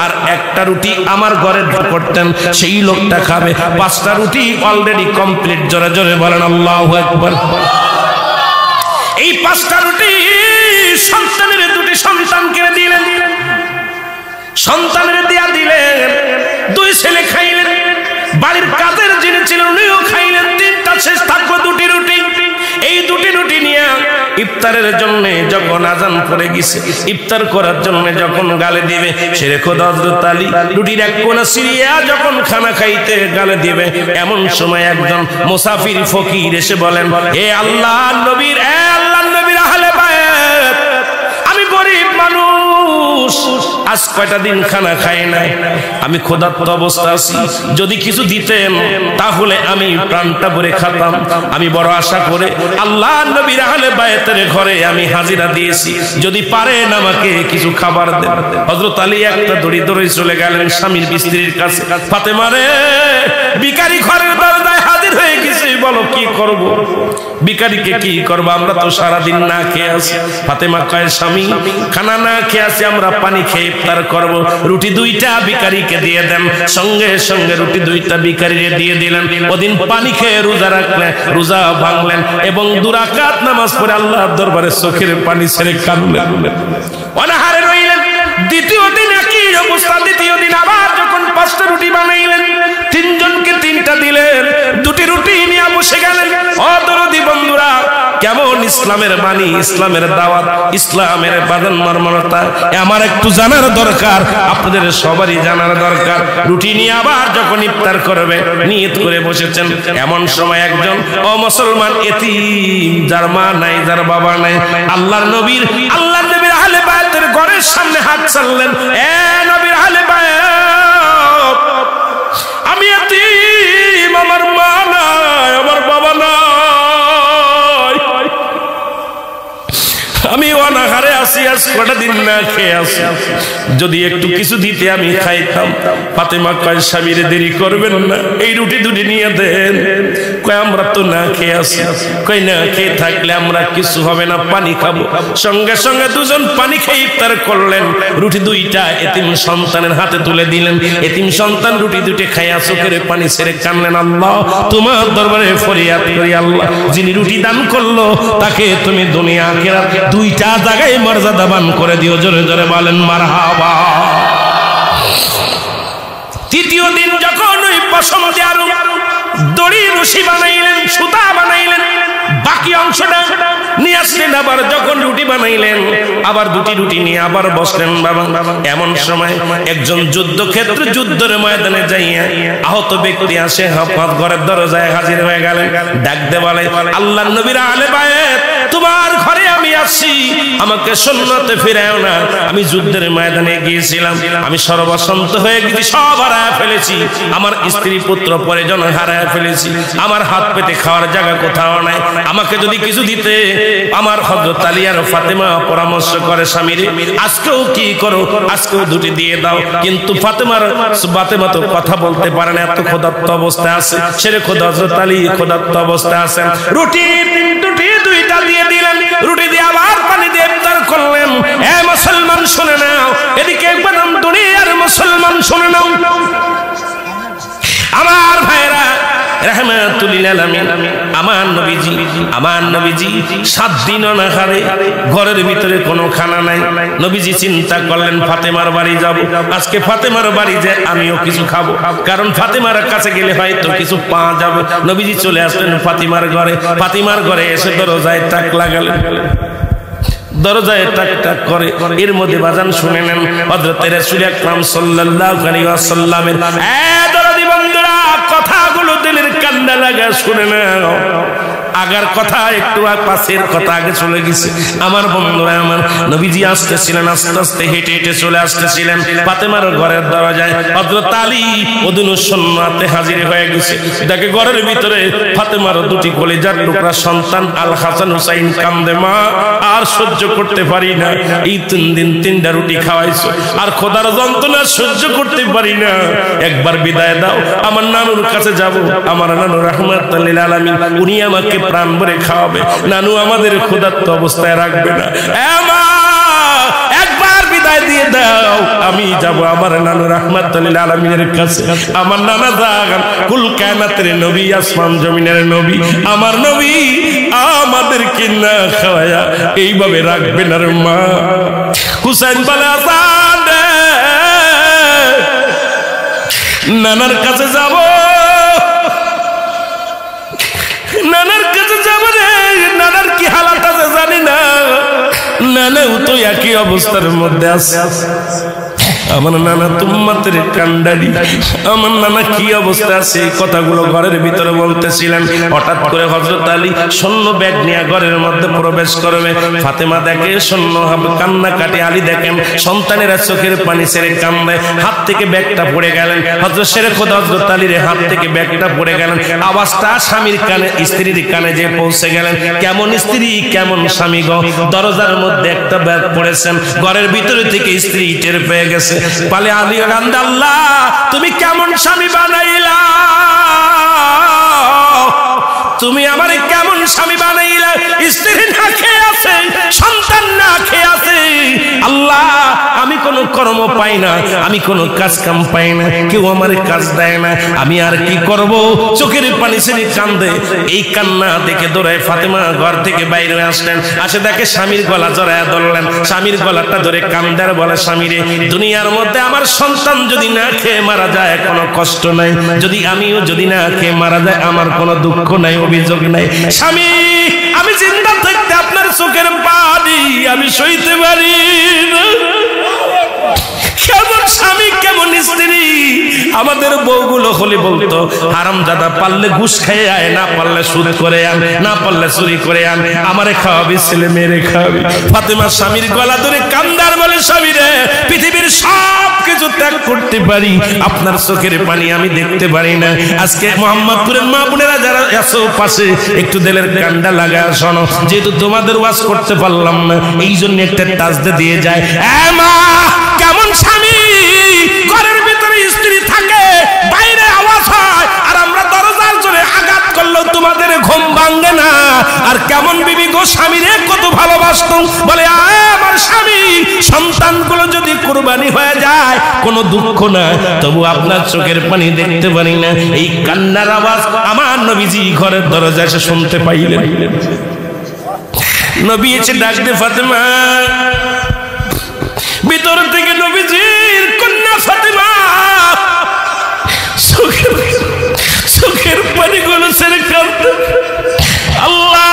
আর একটা রুটি আমার ঘরে করতেন সেই লোকটা খাবে। 5টা রুটি অলরেডি কমপ্লিট। জোরে জোরে বলেন আল্লাহু আকবার। এই 5টা রুটি সন্তানের 2টি সন্তানকে দিলেন, সন্তানের দিয়া দিলেন, 2 ছেলে খাইলেন, বাড়ির কাজের যিনি ছিলেন উনিও খাইলেন। 3টা শেষ থাকলো 2টি রুটি। এই 2টি রুটি নিয়ে ইফতারের জন্য যখন আজান পড়ে গেছে, ইফতার করার জন্য যখন গালে দিবে, শেরে খোদা হযরত আলী রুটির এক কোণা সিরিয়া যখন খানা খাইতে গালে দিবে, এমন সময় একজন মুসাফির ফকির এসে বলেন, হে আল্লাহর নবীর আহলে বায়াত, আমি গরিব মানুষ, আজ কয়টা দিন খানা খাই নাই, আমি ক্ষুধার্ত অবস্থা আছি, যদি কিছু দিতেন তাহলে আমি প্রাণটা ভরে খেতাম। আমি বড় আশা করে আল্লাহর নবীর আহলে বায়াতের ঘরে আমি হাজিরা দিয়েছি, যদি পারেন আমাকে কিছু খাবার দেন। হযরত আলী একটা দড়ি ধরে চলে গেলেন স্বামীর স্ত্রীর কাছে, ফাতেমা রে, ভিখারি ঘরের দরজায় হাজির হয়ে গেছে, বল বলো কি করব? ভিখারিকে কি করব? আমরা তো সারাদিন না খেয়ে আছি। ফাতেমা কয় স্বামী খানা না খেয়ে আছি, আমরা পানি খেয়ে ইফতার করব। রুটি দুইটা ভিখারিকে দিয়ে দেন। সঙ্গে সঙ্গে রুটি দুইটা ভিখারিকে দিয়ে দিলেন। ওদিন পানি খেয়ে রোজা রাখলেন, রোজা ভাঙলেন এবং 2 রাকাত নামাজ পড়ে আল্লাহর দরবারে চোখের পানি ছেড়ে কাঁদলেন, অনাহারে রইলেন। দ্বিতীয় দিন একই অবস্থা। দ্বিতীয় দিন আবার যখন 5টা রুটি বানাইলেন, 3 জনকে 3টা দিলেন, 2টি রুটি নিয়ে বসে গেলেন। অদরদি বন্ধুরা, কেমন ইসলামের বাণী, ইসলামের দাওয়াত, ইসলামের বাদন মর্মনতা আমার একটু জানার দরকার, আপনাদের সবারই জানার দরকার। রুটি নিয়ে আবার যখন ইফতার করবে নিয়ত করে বসেছেন, এমন সময় একজন অমুসলমান এতিম, যার মা নাই, যার বাবা নাই, আল্লাহর নবীর আহলে বায়াতের ঘরের সামনে হাত ছাড়লেন। এ নবীর আহলে বায়াত, আমি এতিম, আমার মা নাই, আমার বাবা নাই, আমি অনাহারে আছি, আজ কটা দিন না খেয়ে আছি, যদি একটু কিছু দিতে আমি খাইতাম। ফাতেমা কয় স্বামীরে দেরি করবেন না, এই রুটি 2টি নিয়ে দেন। কয় আমরা তো না খেয়ে আছি। কয় না খেয়ে থাকলে আমরা কিছু হবে না, পানি খাবো। সঙ্গে সঙ্গে 2 জন পানি খেয়ে ইফতার করলেন। রুটি 2টা এতিম সন্তানের হাতে তুলে দিলেন। এতিম সন্তান রুটি 2টি খাইয়া চোখের পানি ছেড়ে কানলেন, আল্লাহ তোমার দরবারে ফরিয়াদ করি, আল্লাহ যিনি রুটি দান করলো তাকে তুমি দুনিয়া আখিরাত 2টা জায়গায় মর্যাদাবান করে দিও। জোরে জোরে বলেন মারহাবা। তৃতীয় দিন যখন ওই পশম দিয়ে আরো দড়ি রশি বানাইলেন, সুতা বানাইলেন, বাকি অংশটা নিয়ে আসলেন। আবার যখন রুটি বানাইলেন, আবার 2টি রুটি নিয়ে আবার বসলেন। বাবা, এমন সময় একজন যুদ্ধক্ষেত্রে, যুদ্ধের ময়দানে যাইয়া আহত ব্যক্তি আসে, হাফাত ঘরের দরজায় হাজির হয়ে গেলেন। ডাকতে বলে, আল্লাহর নবীর আহলে বায়াত, তোমার ঘরে আমি আসছি, আমাকে সুন্নতে ফিরাও না। আমি যুদ্ধের ময়দানে গিয়েছিলাম, আমি সর্বসন্ত হয়ে গেছি, সব হারায় ফেলেছি, আমার স্ত্রী পুত্র পরিজন হারায় ফেলেছি, আমার হাত পেতে খাওয়ার জায়গা কোথাও নাই, আমাকে যদি কিছু দিতে। আমার হযরত আলী আর ফাতেমা পরামর্শ করে, স্বামীরে আজকেও কি করো, আজকেও 2টি দিয়ে দাও। কিন্তু ফাতেমা তো কথা বলতে পারে না, এত ক্ষুধার্ত অবস্থায় আছে। সেরে হযরত আলী ক্ষুধার্ত অবস্থায় আছেন। রুটি 2টা দিয়ে দিলেন, রুটি দিয়ে আবার পানি দিয়ে ইফতার করলেন। এ মুসলমান শুনে নাও, এদিকে একবার দুনিয়ার মুসলমান শুনে নাও, আমার ভাইরা রাহমাতুল লিল আলামিন, আমার নবীজি 7 দিন অনাহারে, ঘরের ভিতরে কোনো খানা নাই। নবীজি চিন্তা করলেন ফাতেমার বাড়ি যাব, আজকে ফাতেমার বাড়ি যে আমিও কিছু খাবো, কারণ ফাতেমার কাছে গেলে হয়তো কিছু পাওয়া যাবে। নবীজি চলে আসলেন ফাতিমার ঘরে। ফাতিমার ঘরে এসে দরজায় তাক লাগালেন, দরজায় টাক টাক করে। এর মধ্যে বাজান শুনে নেন হযরত রাসূল আকরাম সাল্লাল্লাহু আলাইহি ওয়াসাল্লামের দরদি বন্ধুরা, কথাগুলো দিলের কান্না লাগা শুনে নাও। আগার কথা একটু পাশের কথা আগে চলে গেছে। আমার বন্ধুরা, আমার নবীজি আসতেছিলেন, আস্তে আস্তে হেঁটে হেঁটে চলে আসতেছিলেন ফাতেমার ঘরের দরজায়। হযরত আলী ওদিন সুন্নাতে হাজির হয়ে গেছে। দেখে ঘরের ভিতরে ফাতেমার 2টি কলিজার টুকরা সন্তান আল হাসান হুসাইন কান্দে, মা আর সহ্য করতে পারি না, এই 3 দিন 3টা রুটি খাওয়াইছো, আর খোদার যন্ত্রণা সহ্য করতে পারি না, একবার বিদায় দাও, আমার নানুর কাছে যাব। আমার নানু রাহমাতুল লিল আলামিন, উনি আমাকে প্রাণ ভরে খাওয়াবে, নানু আমাদের ক্ষুধার্ত অবস্থায় রাখবে না। একবার বিদায় দিয়ে দাও, আমি যাব আমার নানু রাহমাতুল লিল আলামিনের কাছে। আমার নানা জাগান কুল কায়নাতের নবী, আসমান জমিনের নবী, আমার নবী আমাদেরকে না খাওয়ায়া এইভাবে রাখবে না রে মা। হুসাইন বলে, নানার কাছে যাব, নানার কাছে যাব রে, নানার কি হালাত আছে জানি না, নানাও তো একই অবস্থার মধ্যে আছে। আমার নানা তুম্মাতের কান্ডারি, আমার নানা কি অবস্থা আছে, এই কথাগুলো ঘরের ভিতরে বলতেছিলেন। হঠাৎ করে হযরত আলী সৈন্য ব্যাগ নিয়ে ঘরের মধ্যে প্রবেশ করবে। ফাতেমা দেখে সৈন্য কান্না কাটে, আলী দেখেন সন্তানেরা চোখের পানি ছেড়ে কান্দে, হাত থেকে ব্যাগটা পড়ে গেলেন। হযরত শেরে খোদা হযরত আলীর হাত থেকে ব্যাগটা পড়ে গেলেন। আওয়াজটা স্বামীর কানে, স্ত্রীর কানে যে পৌঁছে গেলেন। কেমন স্ত্রী, কেমন স্বামী গো, দরজার মধ্যে একটা ব্যাগ পড়েছেন, ঘরের ভিতরে থেকে স্ত্রী টের পেয়ে গেছে। বলে, আলী কান্দে, আল্লাহ তুমি কেমন স্বামী বানাইলা, তুমি আমার কেমন স্বামী বানাইলা, স্ত্রী না খেয়ে আছে, সন্তান না খেয়ে আছে। আল্লাহ আমি কোনো কর্ম পাই না, আমি কোনো কাজ কাম পাই না, কেউ আমার কাজ দেয় না, আমি আর কি করব? চোখের পানি ছেড়ে কান্দে। এই কান্না দেখে দৌড়ায় ফাতেমা ঘর থেকে বাইরে আসলেন, আসে দেখে স্বামীর গলা জড়ায় ধরলেন, স্বামীর গলাটা ধরে কান্দার বলে, স্বামীরে দুনিয়ার মধ্যে আমার সন্তান যদি না খেয়ে মারা যায় কোনো কষ্ট নাই, যদি আমিও যদি না খেয়ে মারা যায় আমার কোনো দুঃখ নাই, অভিযোগ নাই। স্বামী আমি জিন্দা থাকতে আপনার চোখের পানি আমি সইতে পারি না। কেমন স্বামী কেমন স্ত্রী। আমাদের বউগুলো হলে বলতো হারামজাদা, পারলে ঘুষ খেয়ে আয়, না পারলে সুদ করে আন, না পারলে চুরি করে আন, আমারে খাওয়াবি, ছেলে মেয়েরে খাওয়াবি। ফাতেমা স্বামীর গলা ধরে কান্দার বলে, স্বামী রে পৃথিবীর সব কিছু ত্যাগ করতে পারি, আপনার চোখের পানি আমি দেখতে পারি না। আজকে মোহাম্মদপুরের মা বোনেরা যারা আছো পাশে, একটু দিলের কান্ডা লাগায় শোনো, যেহেতু তোমাদের ওয়াজ করতে পারলাম না এই জন্য একটা টাচ দিয়ে যায়। মা কেমন স্বামী, ঘরের ভিতরে স্ত্রী থাকে, বাইরে আওয়াজ হয়, আর আমরা দরজার জোরে আঘাত করলেও তোমাদের ঘুম ভাঙে না। আর কেমন বিবি গো, স্বামীরে কত ভালোবাসতো, বলে আমার স্বামী সন্তানগুলো যদি কুরবানি হয়ে যায় কোনো দুঃখ না, তবু আপনার চোখের পানি দেখতে পারি না। এই কান্নার আওয়াজ আমার নবীজি ঘরের দরজায় এসে শুনতে পাইলেন। নবী এসে ডাকতে, ফাতেমা। ভিতর থেকে নবীজির কন্যা ফাতেমা চোখের পানিগুলো ছেড়ে কাঁদতে, আল্লাহ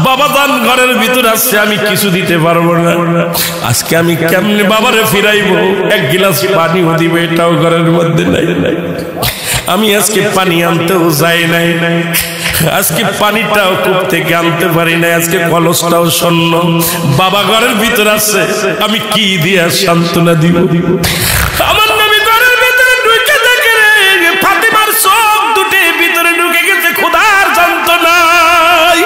বাবাজান ঘরের ভিতর আসছে, আমি কিছু দিতে পারবো না, আজকে আমি কেমনে বাবারে ফিরাইবো, এক গিলাস পানিও দিবে এটাও ঘরের মধ্যে নাই, আমি আজকে পানি আনতেও যাই নাই, আজকে পানিটাও কূপ থেকে আনতে পারি না, আজকে কলসটাও শূন্য, বাবা ঘরের ভিতর আছে, আমি কি দিয়া সান্ত্বনা দিব? আমার নবী ঘরের ভিতরে ঢুকে দেখে ফাতেমার চোখ দুটি ভিতরে ঢুকে গেছে ক্ষুধার যন্ত্রণায়।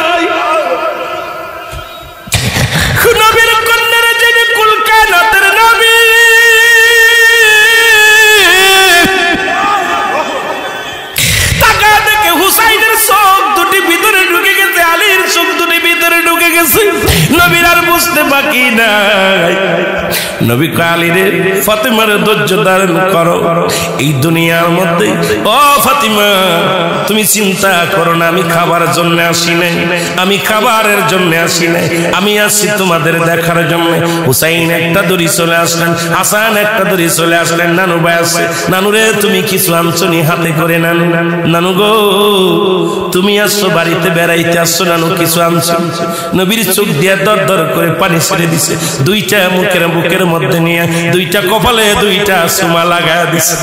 নবীর কন্যারা যিনি কুল কায়নাতের নবী, টাকা দেখে হুসাইনের চোখ দুটি ভিতরে ঢুকে গেছে, আলীর চোখ দুটি ভিতরে ঢুকে গেছে। নবীর আর বুঝতে বাকি নাই। নবী আলী রে, ফাতেমার ধৈর্য ধারণ করো, এই দুনিয়ার মধ্যে ও ফাতেমা তুমি চিন্তা করো না, আমি খাবার জন্য আসি নাই, আমি খাবারের জন্য আসি নাই, আমি আসছি তোমাদের দেখার জন্য। হুসাইন একটা দড়ি চলে আসলেন, হাসান একটা দড়ি চলে আসলেন, নানু ভাই আসছে, নানু রে তুমি কিছু আনছনি হাতে করে? নানু, নানু গো তুমি আসছো বাড়িতে বেড়াইতে আসছো, নানু কিছু আনছো? নবীর চোখ দিয়ে দর দর করে পানি ছেড়ে দিছে, দুইটা বুকের মধ্যে নিয়ে দুইটা কপালে দুইটা চুমা লাগায় দিছে,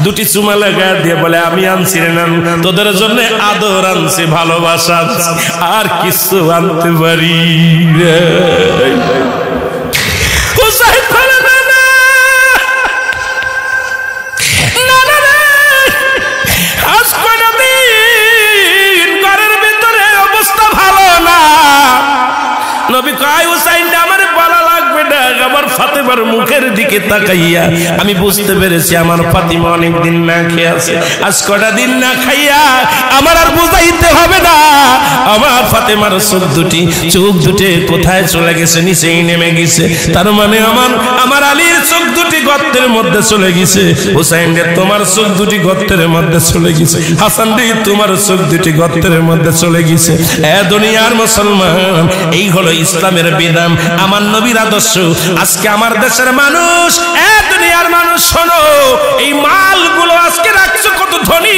দুটি চুমা লাগায় দিয়ে বলে, আমি আনছি রে নানু, তোদের জন্য আদর আনছি, ভালোবাসা আনছি, আর কিছু আনতে পারি রে। হুসাইন বলে, আজ কয়টা দিন ঘরের ভিতরে অবস্থা ভালো না। নবী কয়, হুসাইন আমার বলা লাগবে না, আমার ফাতেমার মুখের দিকে তাকাইয়া আমি বুঝতে পেরেছি আমার ফাতেমা অনেক দিন না খেয়ে আছে, আজ কটা দিন না খাইয়া আমার আর বুঝাইতে হবে না, আমার ফাতেমার চোখ দুটি কোথায় চলে গেছে, নিচেই নেমে গেছে। তার মানে আমার আলীর চোখ দুটি গর্তের মধ্যে চলে গেছে, হুসাইন রে তোমার চোখ দুটি গর্তের মধ্যে চলে গেছে, হাসান রে তোমার চোখ দুটি গর্তের মধ্যে চলে গেছে। এ দুনিয়ার মুসলমান, এই হলো ইসলামের বিধান, আমার নবীর আদর্শ। আজকে আমার দেশের মানুষ, এ দুনিয়ার মানুষ শোনো, এই মালগুলো আজকে রাখছো কত ধনী,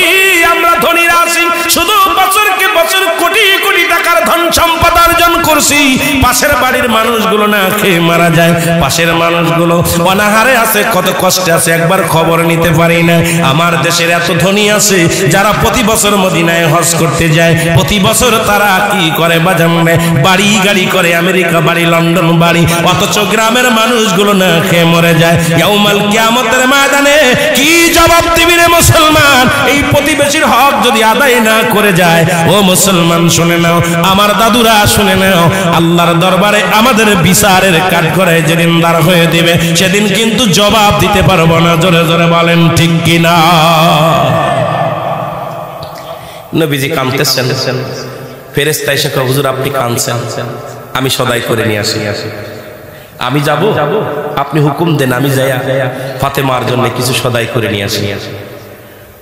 আমরা ধনীরা আছি, শুধু বছরকে বছর কোটি কোটি টাকার ধন সম্পদ অর্জন করছি, পাশের বাড়ির মানুষগুলো না খেয়ে মারা যায়, পাশের মানুষগুলো অনাহারে আছে, কত কষ্টে আছে, একবার খবর নিতে পারি না। আমার দেশের এত ধনী আছে যারা প্রতি বছর মদিনায় হজ করতে যায়, প্রতি বছর তারা কি করে বাজারে বাড়ি গাড়ি করে, আমেরিকা বাড়ি, লন্ডন বাড়ি, অথচ গ্রামের মানুষগুলো না খেয়ে মরে যায়। ইয়াউমাল কিয়ামতের ময়দানে কি জবাব দিবি রে মুসলমান? এই প্রতিবেশীর হক যদি আদায় না করে যায়, ও মুসলমান শুনে নাও, আমার দাদুরা শুনে নাও, আল্লাহর দরবারে আমাদের বিচারের কাঠগড়ায় যেদিন দাঁড় হয়ে দিবে, সেদিন কিন্তু জবাব দিতে পারবো না। জোরে জোরে বলেন ঠিক কিনা? নবীজি কাঁদতেছেন, ফেরেশতা এসে কয় হুজুর আপনি কাঁদছেন, আমি সদাই করে নিয়ে আসি। আমি যাব, আপনি হুকুম দেন, আমি যাইয়া ফাতেমার জন্য কিছু সদাই করে নিয়ে আসি।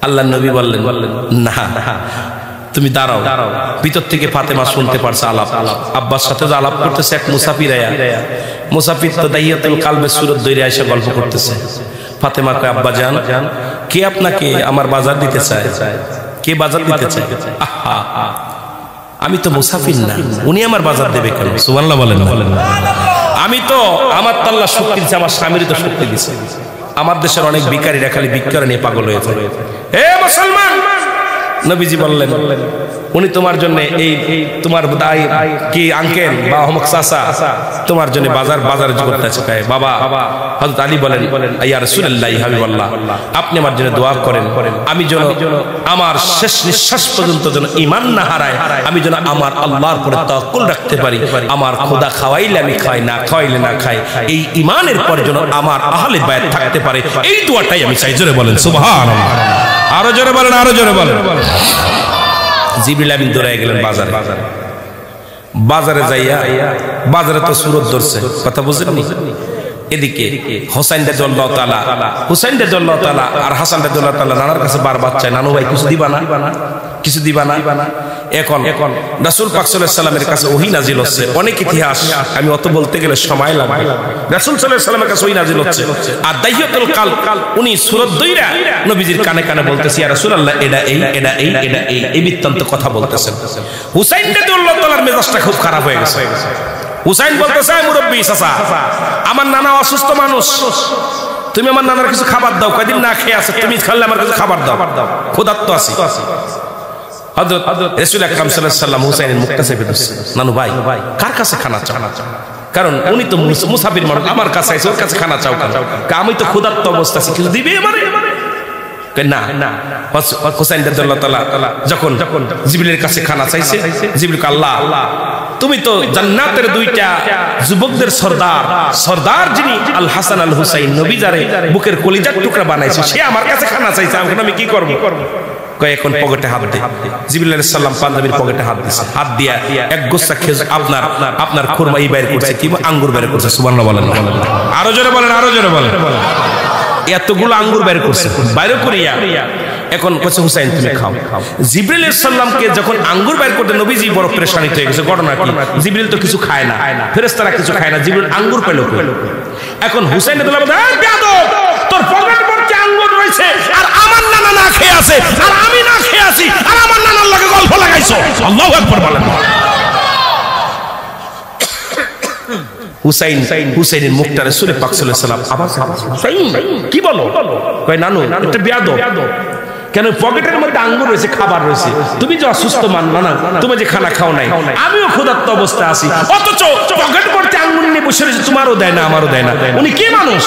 আল্লাহর নবী বললেন না, তুমি দাঁড়াও। ভিতর থেকে ফাতেমা শুনতে পারছে আলাপ, আব্বার সাথে যে আলাপ করতেছে এক মুসাফির আয়া, মুসাফির তো দাইয়াতুল কালবের সুরত ধরে এসে গল্প করতেছে। ফাতেমা কয় আব্বা জান, কে আপনাকে আমার বাজার দিতে চায়? কে বাজার দিতে চায়? আহা, আমি তো মুসাফির না, উনি আমার বাজার দেবে কেন? সুবহানাল্লাহ বলেন না। আমি তো আমার তো আল্লাহ শক্তি দিচ্ছে, আমার স্বামীর তো শক্তি দিচ্ছে। আমার দেশের অনেক ভিখারীরা খালি ভিক্ষা নিয়ে পাগল হয়েছে। হে মুসলমান, নবীজি বললেন উনি তোমার জন্য এই তোমার দাই কি আঙ্কেল বা অমুক চাচা তোমার জন্য বাজার করতে আছে। বাবা হযরত আলী বলেন ইয়া রাসূলুল্লাহ হাবিবাল্লাহ, আপনি আমার জন্য দোয়া করেন, আমি যেন আমার শেষ নিঃশ্বাস পর্যন্ত যেন ঈমান না হারায়, আমি যেন আমার আল্লাহর উপরে তাওয়াক্কুল রাখতে পারি, আমার খোদা খাওয়াইলে আমি খাই, না খাওয়াইলে না খাই, এই ঈমানের পর যেন আমার আহলে বায়াত থাকতে পারে, এই দোয়াটাই আমি চাই। জোরে বলেন সুবহানাল্লাহ, আরো জোরে বলেন, আরো জোরে বলেন। জিবরিল আমিন দৌড়ায় গেলেন বাজারে যাইয়া, বাজারে তো সুরত ধরছে, কথা বুঝেননি? এদিকে হোসেন রাদিয়াল্লাহু তাআলা আর হাসান রাদিয়াল্লাহু তাআলা নানার কাছে বারবার চায়, নানু ভাই কিছু দিবা না, কিছু দিবা না। এখন রাসূল পাক সাল্লাল্লাহু আলাইহি ওয়াসাল্লামের কাছে ওহী নাজিল হচ্ছে, অনেক ইতিহাস আমি অত বলতে গেলে সময় লাগবে। রাসূল সাল্লাল্লাহু আলাইহি ওয়াসাল্লামের কাছে ওহী নাজিল হচ্ছে, আর দাইয়াতুল কালব উনি সূরা দইরা নবীজির কানে কানে বলতেছে ইয়া রাসূলুল্লাহ এটা এই বৃত্তান্ত কথা বলতেছেন। হুসাইন রাদিয়াল্লাহু তাআলার মেজাজটা খুব খারাপ হয়ে গেছে। হুসাইন বলতেছে মুরব্বি চাচা, আমার নানা অসুস্থ মানুষ, তুমি আমার নানার কিছু খাবার দাও, কয়দিন না খেয়ে আছে, তুমি খাইলে আমার কিছু খাবার দাও, ক্ষুধার্ত আছি। হযরত রাসূল আকরাম সাল্লাল্লাহু আলাইহি ওয়াসাল্লাম হুসাইনের মুখটা চেপে ধরছে, নানু ভাই কার কাছে খানা চাও? কারণ উনি তো মুসাফির মানুষ, আমার কাছে আইছে, ওর কাছে খানা চাও কেন? আমি তো ক্ষুধার্ত অবস্থা আছি, কিছু দিবে আমারে? না। হুসাইন রাদিয়াল্লাহু তাআলা যখন জিবরিলের কাছে খানা চাইছে, জিবরিল আল্লাহ তুমি তো জান্নাতের দুইটা যুবকদের সর্দার যিনি আল হাসান আল হুসাইন, নবী যারে বুকের কলিজার টুকরা বানাইছে, সে আমার কাছে খানা চাইছে, এখন আমি কি করব? কয় এখন পকেটে হাত দে। জিবরিল আলাইহিস সালাম পাঞ্জাবির পকেটে হাত দিছে, হাত দিয়া এক গোছা খেজুর আপনার খুরমা বাইর করছে, কি আঙ্গুর বাইর করছে। সুবহানাল্লাহ বলেন, আরো জোরে বলেন, আরো জোরে বলেন। এতগুলো আঙ্গুর বাইর করছে, বাইরে করিয়া এখন কইছে হুসাইন তুমি খাও। জিবরিল আলাইহিস সালামকে যখন আঙ্গুর বাইর করতে নবীজি বড় পেরেশানিতে হয়ে গেছে। ঘটনা কি? জিবরিল তো কিছু খায় না, ফেরেশতারা কিছু খায় না, জিবরিল আঙ্গুর পেল কই? এখন হুসাইন রাদিয়াল্লাহু তাআলা বলে বেয়াদব, তোর পকেট ভর্তি আঙ্গুর রয়েছে আর আমার নানা না খেয়ে আছে, আর আমি না খেয়ে আছি, আর আমার নানার লগে গল্প লাগাইছো। আল্লাহু আকবার বলেন। হুসাইনের মুখটা রাসূল পাক সাল্লাল্লাহু আলাইহি ওয়াসাল্লাম আবার হুসাইন কি বলো? কয় নানু এটা বেয়াদব, কেন পকেটের মধ্যে আঙ্গুর রয়েছে, খাবার রয়েছে, তুমি যে অসুস্থ নানা, তুমি যে খানা খাও নাই, আমিও ক্ষুধার্ত অবস্থা আছি, অথচ পকেট ভর্তি আঙ্গুর নিয়ে বসে রয়েছে, তোমারও দেয় না আমারও দেয় না, উনি কি মানুষ?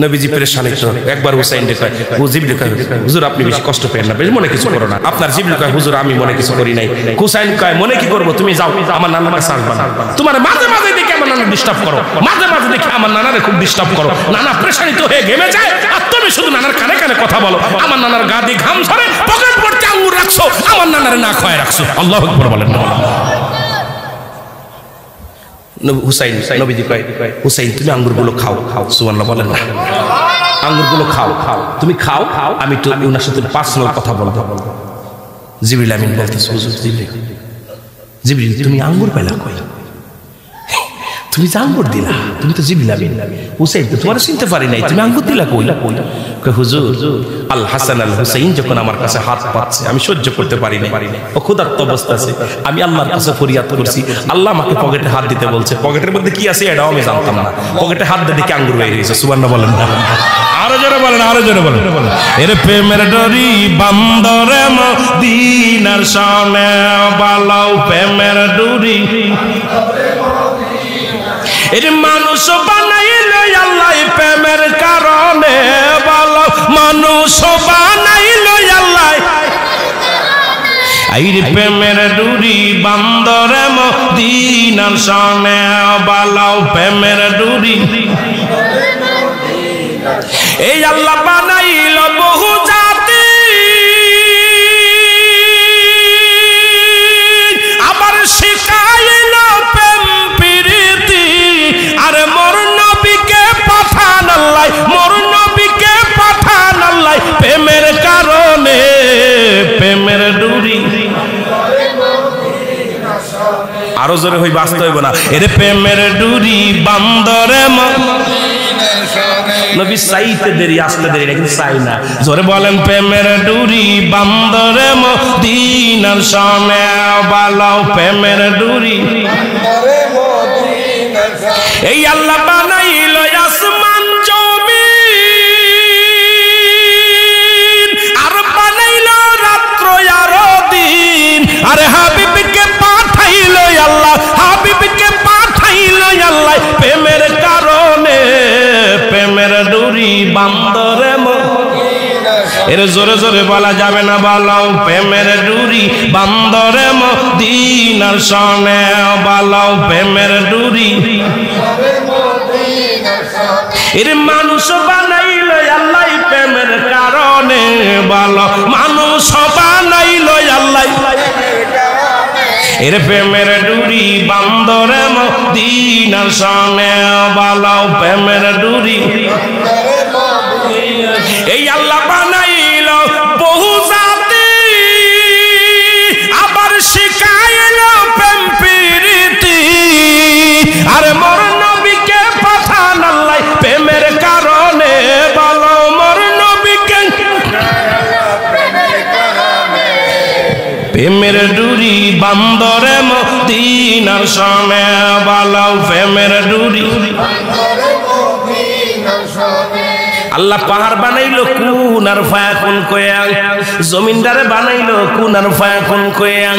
নবীজি পেরেশানি তো একবার হুসাইন কয়, জিবরিল কয় হুজুর আপনি বেশি কষ্ট পেয়েন না, বেশি মনে কিছু করো না। আপনার জিবরিল কয় হুজুর আমি মনে কিছু করি নাই। হুসাইন কয় মনে কি করবো, তুমি যাও আমার নানার কাছে আসবা না, তোমার মাঝে মাঝে দেখে আমার নানা ডিস্টার্ব করো, মাঝে মাঝে দেখে আমার নানারে খুব ডিস্টার্ব করো, নানা পেরেশানিত হয়ে ঘেমে যায়, আর তুমি শুধু নানার কানে কানে কথা বলো, আমার নানার গা দিয়ে ঘাম ঝরে, পকেট ভর্তি আঙ্গুর রাখছো, আমার নানারে না খাওয়ায় রাখছো। আল্লাহু আকবার বলেন। হুসাইন নবীজি কয় হুসাইন তুমি আঙ্গুরগুলো খাও। সুবহানাল্লাহ বলেন না, আঙ্গুরগুলো খাও, তুমি খাও, আমি তো ওনার সাথে পার্সোনাল কথা বলবো। জিবরিল আমিন বলতেছে হুজুর জিবরিল তুমি আঙ্গুর পাইলা কই? তুমি যে আঙ্গুর দিলা, তুমি তো জিবরিল আমিন, হুসাইন তো তোমার চিনতে পারি নাই, তুমি আঙ্গুর দিলা কই? কই হুজুর আল হাসান আল হুসাইন যখন আমার কাছে হাত পাচ্ছে আমি সহ্য করতে পারি না, ও ক্ষুধার্ত অবস্থা আছে, আমি আল্লাহর কাছে ফরিয়াদ করছি, আল্লাহ আমাকে পকেটে হাত দিতে বলছে, পকেটের মধ্যে কি আছে এটাও আমি জানতাম না, পকেটে হাত দিয়ে দেখে আঙ্গুর বের হয়েছে। সুবহানাল্লাহ বলেন, আরো জোরে বলেন, আরো জোরে বলেন। এর প্রেমের ডরি বান্দরে মদিনার শানে বালাও, প্রেমের ডরি এর মানুষ বানাইল আল্লাহ প্রেমের কারণে, বলো মানুষ বানাইল আল্লাহ, আইর প্রেমের ডুরি বান্দরে মদিনার শানে বালাও, প্রেমের ডুরি এই আল্লাহ বানাইল বহু জাতি, আরো জোরে হই বাঁচতে হইব না। এর প্রেমের ডুরি বান্দরে নবী চাইতে দেরি আসতে দেরি না কিন্তু চাই না। জোরে বলেন প্রেমের ডুরি বান্দরে মদিনার শানে বালাও প্রেমের ডুরি। এই আল্লাহ বানাইল আসমান জমিন আর বানাইল রাত্র আর দিন। আরে হাবিবকে পাঠাইল আল্লাহ, হাবিবকে পাঠাইল আল্লাহ প্রেমের কারণে। প্রেমের ডুরি বান্দরে এর জোরে জোরে বলা যাবে না, বলাও প্রেমের ডুরি বান্দরে মদিনার শানে বলাও প্রেমের ডুরি। এর মানুষ বানাইল আল্লাহ প্রেমের কারণে, বলো মানুষ বানাইল আল্লাহ এর প্রেমের ডুরি বান্দরে মদিনার শানে বলাও প্রেমের ডুরি। এই আল্লাহ বানাইল বহু জাতি আবার শিখাইল প্রেম প্রীতি। আর মোর নবীকে পাঠান আল্লাহ প্রেমের কারণে, বলো মোর নবীকে প্রেমের ডুরি বান্দরে মদিনার শানে বলো প্রেমের ডুরি। আল্লাহ পাহাড় বানাইলো কুন আর ফায়াকুন কয়া, জমিনদারে বানাইলো কুন আর ফায়াকুন কয়া,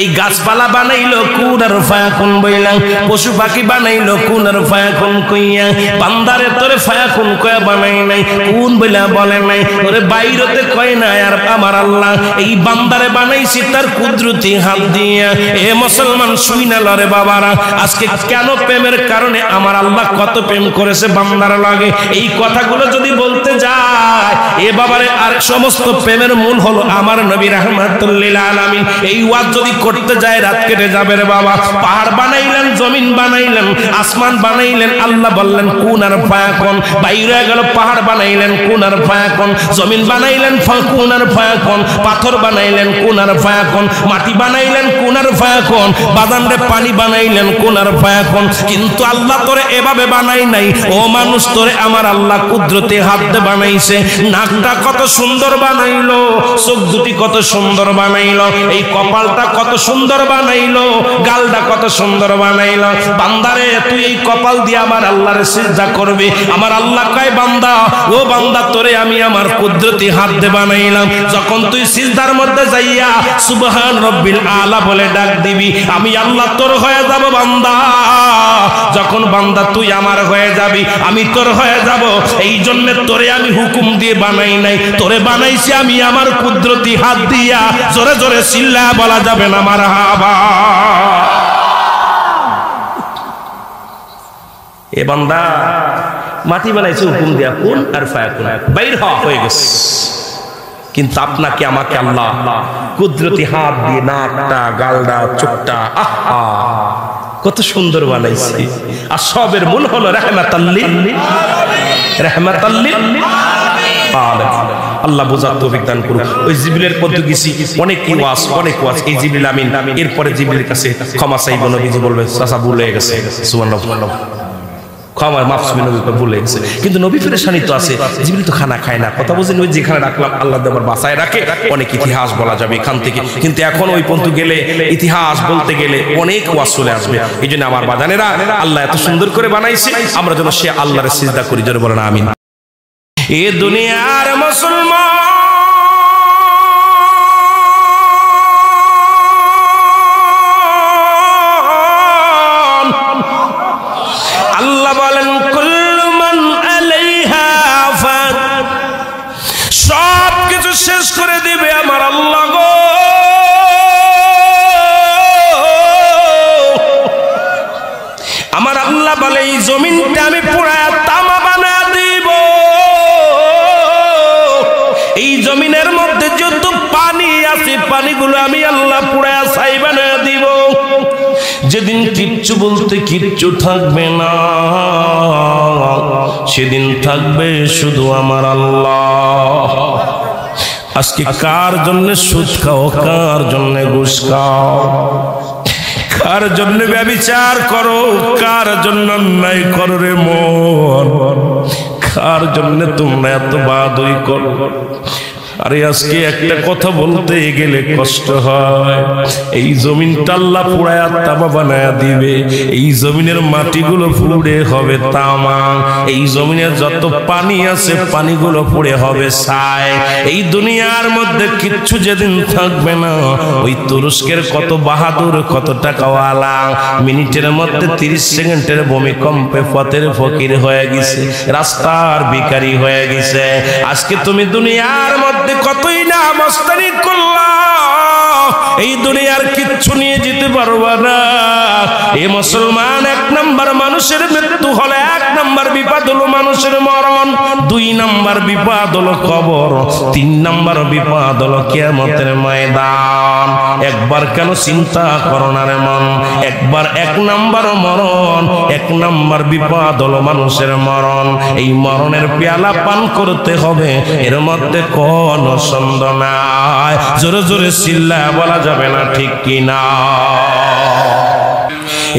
এই গাছপালা বানাইলো কুন আর ফায়াকুন বইলা, পশু পাখি বানাইলো কুন আর ফায়াকুন কইয়া। বান্দারে তোরে ফায়াকুন কয়া বানাই নাই, কুন বইলা বলে নাই, ওরে বাইরতে কয় না। আর আমার আল্লাহ এই বান্দারে বানাইছি তার কুদরতি হাত দিয়া। এ মুসলমান শুই না লরে বাবারা, আজকে কেন প্রেমের কারণে আমার আল্লাহ কত প্রেম করেছে বান্দার লাগে, এই কথাগুলো যদি বলতে যায় এ বাবারে। আর সমস্ত প্রেমের মূল হলো আমার নবী রাহমাতুল লিল আলামিন। এই ওয়াজ যদি করতে যায় রাত কেটে যাবে রে বাবা। পাহাড় বানাইলেন, জমিন বানাইলেন, আসমান বানাইলেন, আল্লাহ বললেন কুন আর ফায়াকুন। বাইরে গেল পাহাড় বানাইলেন কুন আর ফায়াকুন, জমিন বানাইলেন কুন আর ফায়াকুন, পাথর বানাইলেন কুন আর ফায়াকুন, মাটি বানাইলেন কুন আর ফায়াকুন, বাদামরে পানি বানাইলেন কুন আর ফায়াকুন। কিন্তু আল্লাহ তোরে এভাবে বানাই নাই। ও মানুষ তোরে আমার আল্লাহ কুদরতে হাত দিয়ে বানাইছে। নাকটা কত সুন্দর বানাইলো, চোখ দুটি কত সুন্দর বানাইলো, এই কপালটা কত সুন্দর বানাইলো, গালটা কত সুন্দর বানাইলো। বান্দারে তুই এই কপাল দিয়ে আমার আল্লাহরে সিজদা করবি। আমার আল্লাহ কয় বান্দা, ও বান্দা তোরে আমি আমার কুদরতি হাত দিয়ে বানাইলাম। যখন তুই সিজদার মধ্যে যাইয়া সুবহান রব্বিল আলা বলে ডাক দিবি, আমি আল্লাহ তোর হয়ে যাব বান্দা। যখন বান্দা তুই আমার হয়ে যাবি, আমি তোর হয়ে যাব। এই জন্য তোরে আমি হুকুম দিয়ে বানাই নাই, তোরে বানাইছি আমি আমার কুদরতি হাত দিয়া। জোরে জোরে চিল্লা বলা যাবে না মারহাবা। এ বান্দা মাটি বানাইছে হুকুম দিয়া কুন আর ফায়াকুন, বাইর হয়ে গেছে। কিন্তু আপনাকে আমাকে আল্লাহ কুদরতি হাত দিয়ে নাকটা, গালটা, চোখটা আহা কত সুন্দর বানাইছে। আর সবের মূল হলো রাহমাতাল লিল আলামিন, রাহমাতাল লিল আলামিন। আল্লাহ বোঝার তৌফিক দান করুন। ওই জিবরিলের পথে গেছি, অনেক ওয়াজ, এই জিবরিল আমিন। এরপরে জিবরিলের কাছে ক্ষমা চাইব, নবীজি বলবে চাচা ভুলে গেছে, সুবহানাল্লাহ ক্ষমা মাফসুমি নবী ভুলে গেছে। কিন্তু নবী পেরেশানি তো আছে, জিবরিল তো খানা খায় না, কথা বুঝেন। ওই যেখানে রাখলাম আল্লাহ দেবার বাসায় রাখে। অনেক ইতিহাস বলা যাবে এখান থেকে, কিন্তু এখন ওই পর্যন্ত গেলে ইতিহাস বলতে গেলে অনেক ওয়াজ চলে আসবে। এই জন্য আমার বাজানেরা আল্লাহ এত সুন্দর করে বানাইছে, আমরা যেন সে আল্লাহরে সিজদা করি। জোরে বলেন আমিন। এ দুনিয়ার মুসলমান আল্লাহ বলেন কুল্লু মান আলাইহা ফান, সব কিছু শেষ করে দিবে আমার আল্লাহ গো। আমার আল্লাহ বলে এই জমিনটা আমি পুরা তামা বানা দিব। এই জমিনের মধ্যে যত পানি আছে পানিগুলো আমি আল্লাহ পুরা ছাই বানা দিব। যেদিন কিচ্ছু বলতে কিচ্ছু থাকবে না, সেদিন থাকবে শুধু আমার আল্লাহ। আজকে কার জন্য সুদ খাও, কার জন্য ঘুষ খাও, কার জন্য ব্যভিচার করো, কার জন্য অন্যায় করো রে মন, কার জন্য তোমরা এত বাদই করো? আরে আজকে একটা কথা বলতে গেলে কষ্ট হয়। এই জমিনটা আল্লাহ পুরায়া তামা বানায়া দিবে, এই জমিনের মাটিগুলো পুড়ে হবে তামা, এই জমিনের যত পানি আছে পানিগুলো পুড়ে হবে ছাই। এই দুনিয়ার মধ্যে কিচ্ছু যেদিন থাকবে না, ওই তুরস্কের কত বাহাদুর, কত টাকাওয়ালা মিনিটের মধ্যে 30 সেকেন্ডের ভূমিকম্পে পথের ফকির হয়ে গেছে, রাস্তার ভিখারি হয়ে গেছে। আজকে তুমি দুনিয়ার মধ্যে কতই না মস্তানি করলা, এই দুনিয়ার কিচ্ছু নিয়ে যেতে পারবা না। এই মুসলমান, 1 নাম্বার মানুষের মৃত্যু হলে 1 নাম্বার বিপদ হলো মানুষের মরণ, 2 নাম্বার বিপদ হলো কবর, 3 নাম্বার বিপদ হলো কিয়ামতের ময়দান। একবার কেন চিন্তা করো না রে মন, একবার 1 নাম্বার মরণ, 1 নাম্বার বিপদ হলো মানুষের মরণ। এই মরণের পেয়ালা পান করতে হবে, এর মধ্যে কোনো সন্দেহ নাই। জোরে জোরে চিল্লা বলা যাবে না, ঠিক কি না?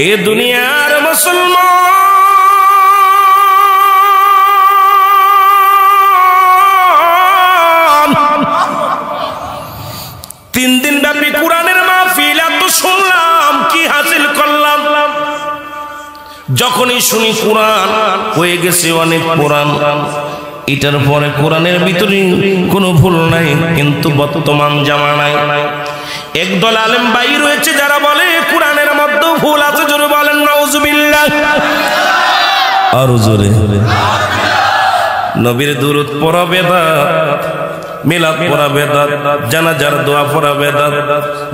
এ দুনিয়ার মুসলমান 3 দিন ব্যাপী কোরআনের মাহফিল এত শুনলাম, কি হাসিল করলাম? যখনই শুনি কোরআন হয়ে গেছে অনেক কোরআন, এটার পরে কোরআনের ভিতরে কোনো ভুল নাই, কিন্তু বর্তমান জামানায় একদল আলেম ভাই রয়েছে যারা বলে কোরআনের মধ্যে ভুল আছে। জোরে বলেন নাউজুবিল্লাহ। আর জোরে নবীর দুরূদ পড়া বেদাত, মিলাদ পড়া বেদাত, জানাজার দোয়া পড়া বেদাত,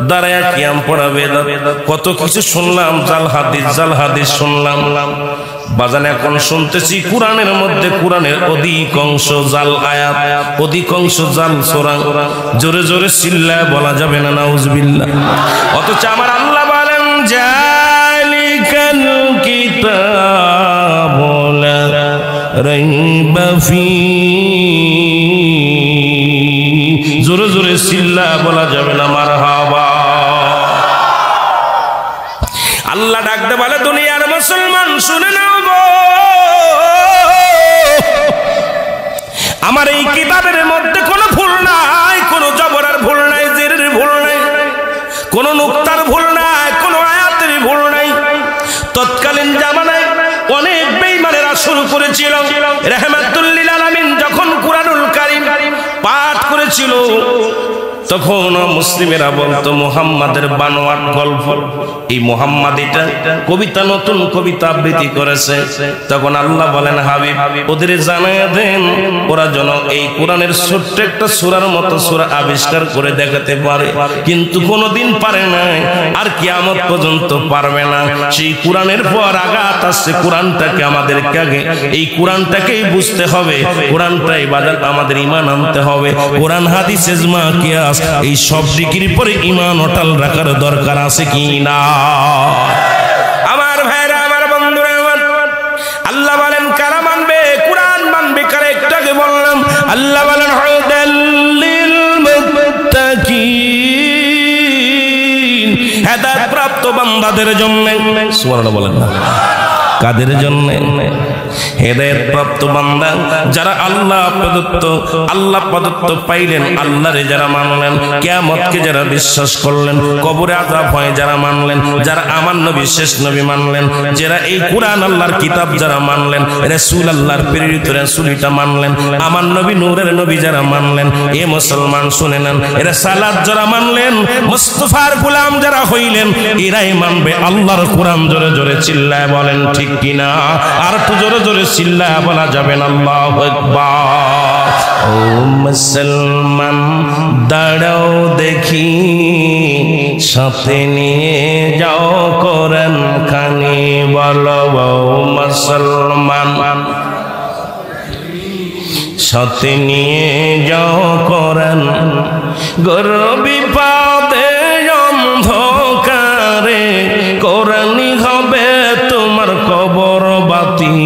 দাঁড়ায়া কিয়াম পড়া বেদাত, কত কিছু শুনলাম, জাল হাদিস শুনলাম। বাজান এখন শুনতেছি কোরআনের মধ্যে কোরআনের অধিকাংশ জাল আয়াত, অধিকাংশ জাল সূরা। জোরে জোরে চিল্লায় বলা যাবে না নাউজুবিল্লাহ। অথচ আমার আল্লাহ বলেন জালিকাল কিতাবু লা রাইবা ফীহি। জোরে জোরে চিল্লা বলা যাবে না মারহাবা। আল্লাহ ডাকতে বলে দুনিয়ার মুসলমান শুনে নাও গো, আমার এই কিতাবের মধ্যে কোনো ভুল নাই, কোনো জবরের ভুল নাই, জেরের ভুল নাই, কোনো নুক্তার ভুল নাই, কোনো আয়াতের ভুল নাই। তৎকালীন জামানায় অনেক বেঈমানেরা শুরু করেছিল। রাহমাতুল লিল আলামিন যখন কুরআনুল কারীম পাঠ করেছিল, তখন মুসলিমেরা বলতো মুহাম্মাদের বানোয়াট গল্প। এই মুহাম্মাদ এটা কবিতা, নতুন কবিতা আবৃত্তি করেছে। তখন আল্লাহ বলেন হাবিব ওদের জানায়া দেন, ওরা যেন এই কোরআনের ছোট্ট একটা সূরার মতো সূরা আবিষ্কার করে দেখাতে পারে, কিন্তু কোনোদিন পারে না, আর কিয়ামত পর্যন্ত পারবে না। সেই কোরআনের পর আঘাত আসছে, কোরআনটাকে আমাদেরকে আগে এই কোরআনটাকেই বুঝতে হবে, কোরআনটাই বাজার আমাদের ঈমান আনতে হবে। কোরআন হাদিস ইজমা কিয়াস এই সব দিকের পরে ঈমান অটল রাখার দরকার আছে কি না? আমার ভাইরা, আমার বন্ধুরা, আল্লাহ বলেন কারা মানবে কোরআন মানবে, কারা একটাকে বললাম। আল্লাহ বলেন হুদাল লিল মুত্তাকিন, হেদায়েত প্রাপ্ত বান্দাদের জন্য। সুবহানাল্লাহ বলেন না, কাদের জন্য? হেদায়েত প্রাপ্ত বান্দা যারা আল্লাহ প্রদত্ত পাইলেন, আল্লাহরে যারা মানলেন, কিয়ামতকে যারা বিশ্বাস করলেন, কবরে আযাব হয় যারা মানলেন, যারা আমার নবী শেষ নবী মানলেন, যারা এই কোরআন আল্লাহর কিতাব যারা মানলেন, রাসূল আল্লাহর প্রেরিত রাসূলটা মানলেন, আমার নবী নূরের নবী যারা মানলেন, এ মুসলমান শুনে নেন, এরা সালাত যারা মানলেন, মুস্তাফার গোলাম যারা হইলেন, এরাই মানবে আল্লাহর কোরআন। জোরে জোরে চিল্লায় বলেন ঠিক কিনা? আর একটু জোরে জোরে চিল্লায় বলা যাবে না আল্লাহু আকবার। ও মুসলমান দাঁড়াও দেখি, সাথে নিয়ে যাও কোরআন খানি, বলো ও মুসলমান সাথে নিয়ে যাও কোরআন। গরবি পাদে অন্ধকারে কোরআনই হবে তোমার কবর বাতি।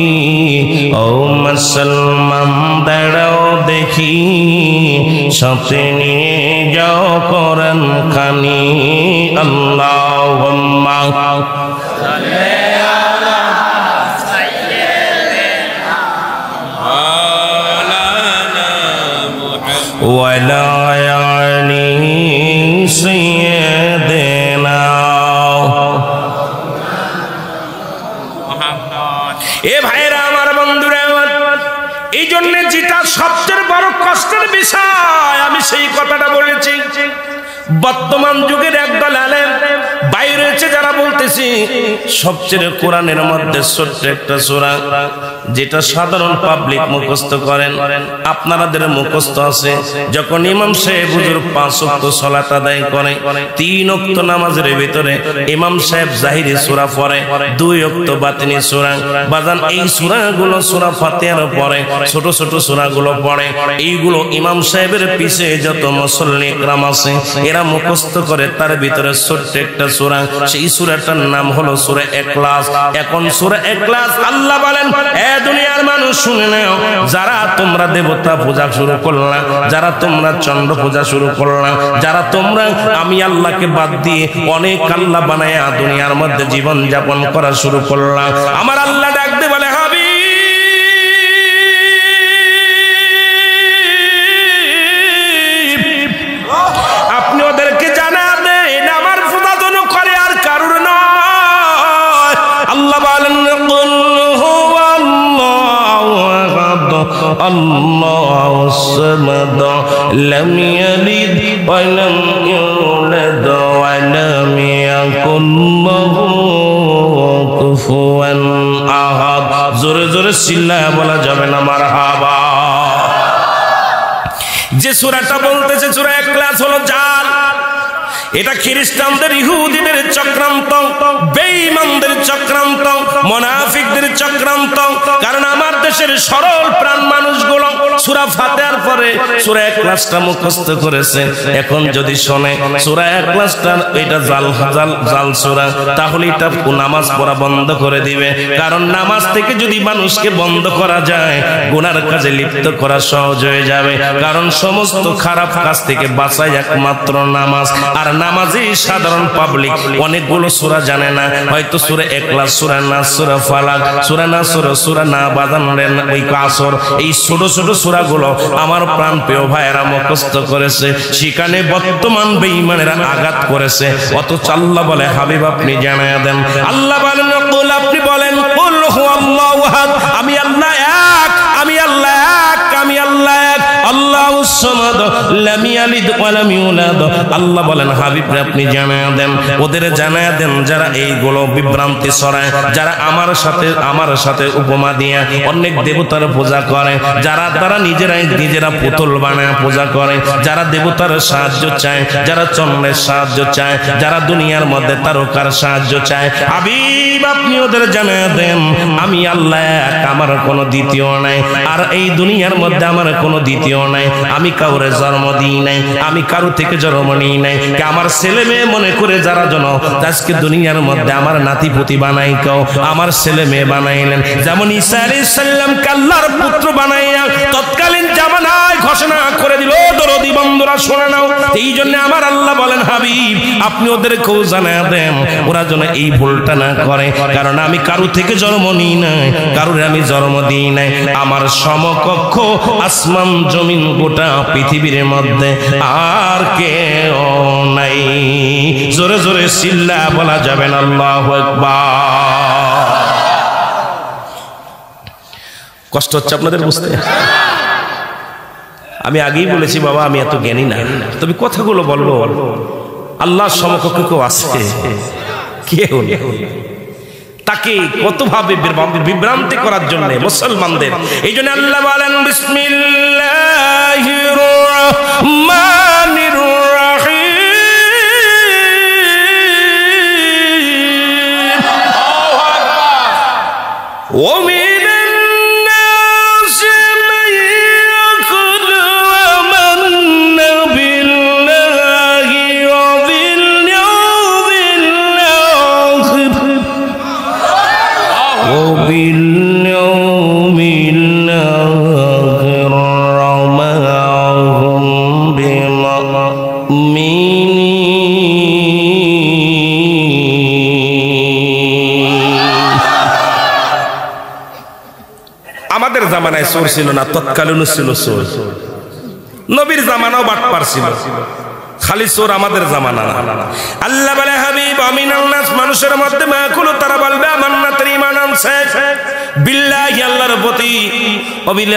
ও মুসলমান দাঁড়াও দেখি, সাথে নিয়ে যাও কোরআন খানি। আল্লাহুম্মা এ ভাইরা আমার, বন্ধুরা আমার, এই জন্য যেটা সবচেয়ে বড় কষ্টের বিষয় আমি সেই কথাটা বলেছি। বর্তমান যুগের একদল আলেম বাইরে রয়েছে যারা বলতেছি সবচেয়ে কোরআনের মধ্যে ছোট্ট একটা সূরা যেটা সাধারণ পাবলিক মুখস্থ করেন, আপনাদের মুখস্থ আছে। যখন ইমাম সাহেব হুজুর 5 ওয়াক্ত সালাত আদায় করে, 3 ওয়াক্ত নামাজের ভিতরে ইমাম সাহেব জাহিরি সূরা পড়ে, 2 ওয়াক্ত বাতিনি সূরা। বাজান এই সূরাগুলো সূরা ফাতিহার পরে ছোট ছোট সূরাগুলো পড়ে, এইগুলো ইমাম সাহেবের পিছে যত মুসল্লি ইকরাম আছে এরা মুখস্থ করে। তার ভিতরে ছোট্ট একটা সূরা, সেই সূরাটার নাম হলো সূরা ইখলাস। এখন সূরা ইখলাস আল্লাহ বলেন, এ দুনিয়ার মানুষ শুনে নাও, যারা তোমরা দেবতা পূজা শুরু করলা, যারা তোমরা চন্দ্র পূজা শুরু করলা, যারা তোমরা আমি আল্লাহকে বাদ দিয়ে অনেক আল্লাহ বানায়া দুনিয়ার মধ্যে জীবন যাপন করা শুরু করলা, আমার আল্লাহ ডাকতে বলে, হাবিব আপনি ওদেরকে জানা দেন আমার পূজা যেন করে আর কারুর নয়। আল্লাহ বলেন, কুল হুয়াল্লাহু আহাদ আল্লাহুস সামাদ লাম ইয়ালিদ ওয়া লাম ইউলাদ ওয়া লাম ইয়াকুল লাহু কুফুয়ান আহাদ। জোরে জোরে চিল্লায়া বলা যাবে না মারহাবা। যে সূরাটা বলতেছে সূরা ইখলাস হলো জাল। এটা খ্রিস্টানদের, ইহুদিদের চক্রান্ত, বেঈমানদের চক্রান্ত, মুনাফিকদের চক্রান্ত। কারণ আমার দেশের সরল প্রাণ মানুষগুলো সূরা ফাতিহার পরে সূরা ইখলাসটা মুখস্থ করেছে। এখন যদি শোনে সূরা ইখলাসটা এটা জাল সূরা, তাহলে এটা নামাজ পড়া বন্ধ করে দিবে। কারণ নামাজ থেকে যদি মানুষকে বন্ধ করা যায়, গুনার কাজে লিপ্ত করা সহজ হয়ে যাবে। কারণ সমস্ত খারাপ কাজ থেকে বাঁচায় একমাত্র নামাজ। আর নামাজি সাধারণ পাবলিক অনেকগুলো সূরা জানে না, হয়তো সূরা ইখলাস, সূরা নাস, সূরা ফালাক, সূরা নাসর, সূরা না বাজানের ওই আসর, এই ছোট ছোট সূরাগুলো আমার প্রাণ প্রিয় ভাইয়েরা মুখস্থ করেছে। সেখানে বর্তমান বেঈমানেরা আঘাত করেছে। অথচ আল্লাহ বলে, হাবিব আপনি জানায়া দেন। আল্লাহ বলেন, কুল আপনি বলেন, কুল হুয়াল্লাহু আহাদ, আমি আল্লাহ এক, আমি আল্লাহ এক, আমি আল্লাহ এক, আল্লাহুস সামাদ লাম ইয়ালিদ ওয়া লাম ইউলাদ। আল্লাহ বলেন, হাবিব আপনি জানায়া দেন, ওদের জানায়া দেন যারা এইগুলো বিভ্রান্তি ছড়ায়, যারা আমার সাথে উপমা দিয়ে অনেক দেবতার পূজা করে, যারা তারা নিজেরা পুতুল বানায় পূজা করে, যারা দেবতার সাহায্য চায়, যারা চন্দ্রের সাহায্য চায়, যারা দুনিয়ার মধ্যে তারকার সাহায্য চায়, হাবিব আপনি ওদের জানায়া দেন আমি আল্লাহ এক, আমার কোনো দ্বিতীয় নাই। আর এই দুনিয়ার মধ্যে আমার কোনো দ্বিতীয় নাই। আমি কাউরে জন্ম দিই নাই, আমি কারো থেকে জন্ম নিই নাই। আমার ছেলে মেয়ে মনে করে যারা জন আজকে দুনিয়ার মধ্যে আমার নাতিপুতি বানাই, কেউ আমার ছেলে মেয়ে বানাইলেন। যেমন ঈসা আলাইহিস সালামকে আল্লাহর পুত্র বানাইয়া তৎকালীন জামানায় ঘোষণা করে দিল। দরদি বন্ধুরা শুনে নাও, এই জন্য আমার আল্লাহ বলেন, হাবিব আপনি ওদেরকেও জানায়া দেন ওরা যেন এই ভুলটা না করে। কারণ আমি কারো থেকে জন্ম নিই নাই, কারোর আমি জন্ম দিই নাই। আমার সমকক্ষ আসমান জমিন গোটা পৃথিবীর মধ্যে আর কেউ নাই। জোরে জোরে চিল্লা বলা যাবে না আল্লাহু আকবার। কষ্ট হচ্ছে আপনাদের বুঝতে? আমি আগেই বলেছি বাবা আমি এত জ্ঞানী না, তবে কথাগুলো বলবো। আল্লাহর সমকক্ষ কেউ আছে? কেউ নেই। তাকে কতভাবে বিভ্রান্তি করার জন্য মুসলমানদের। এই জন্য আল্লাহ বলেন, বিসমিল্লাহির রহমানির রহিম। ও আমাদের জামানায় চোর ছিল না, তৎকালীন ছিল চোর। নবীর জামানাও বাটপার ছিল, খালি চোর আমাদের জামানা না। আল্লাহ বলে, হাবিব আমিনান নাস, মানুষ মানুষের মধ্যে মাকুলো তারা বলবে আমার না তার ঈমান আনছে বিল্লাহি আল্লাহর প্রতি অবিল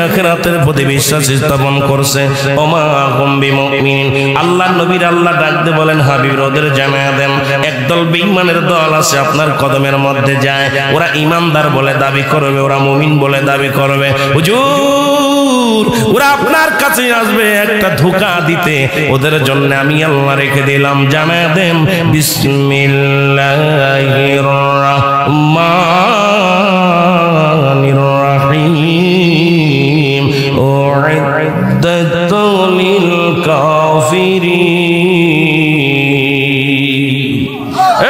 আখিরাতের প্রতি বিশ্বাস স্থাপন করছে ওমা হুম বিমুমিনিন আল্লাহর নবীর আল্লাহ ডাকতে বলেন হাবিব ওদের জানায়া দেন একদল বেঈমানের দল আছে আপনার কদমের মধ্যে যায় ওরা ঈমানদার বলে দাবি করবে ওরা মুমিন বলে দাবি করবে হুজুর ওরা আপনার কাছে আসবে একটা ধোঁকা দিতে ওদের জন্য আমি আল্লাহ রেখে দিলাম জানায়া দেন বিসমিল্লাহির রাহমানির রাহিম উইদ্দাত লিল কাফিরিন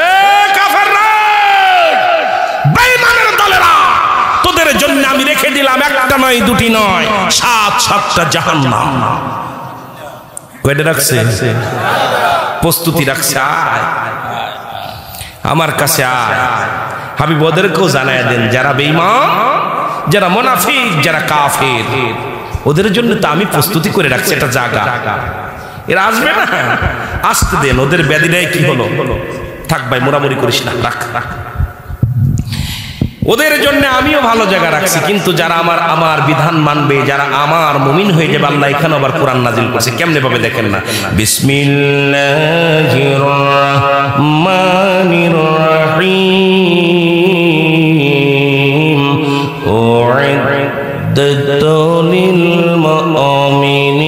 এ কাফেররা বেঈমানের দলেরা তোদের জন্য আমি রেখে দিলাম একটা নয় দুটি নয় 7-7টা জাহান্নাম কয়টা রাখছে প্রস্তুতি রাখছে আমার কাছে হাবিব ওদেরকেও জানায় দেন যারা বেঈমান যারা মুনাফিক যারা কাফের ওদের জন্য তো আমি প্রস্তুতি করে রাখছি একটা জায়গা এরা আসবে না আসতে দেন ওদের ব্যাধিটাই কি হলো থাক ভাই মোরামুরি করিস না রাখ ওদের জন্য আমিও ভালো জায়গা রাখছি কিন্তু যারা আমার বিধান মানবে যারা আমার মুমিন হয়ে যাবে আল্লাহ এখানে আবার কোরআন নাজিল করছে কেমনে ভাবে দেখেন না বিসমিল্লাহির রাহমানির রাহিম উইদ্দাত লিল মুমিনিন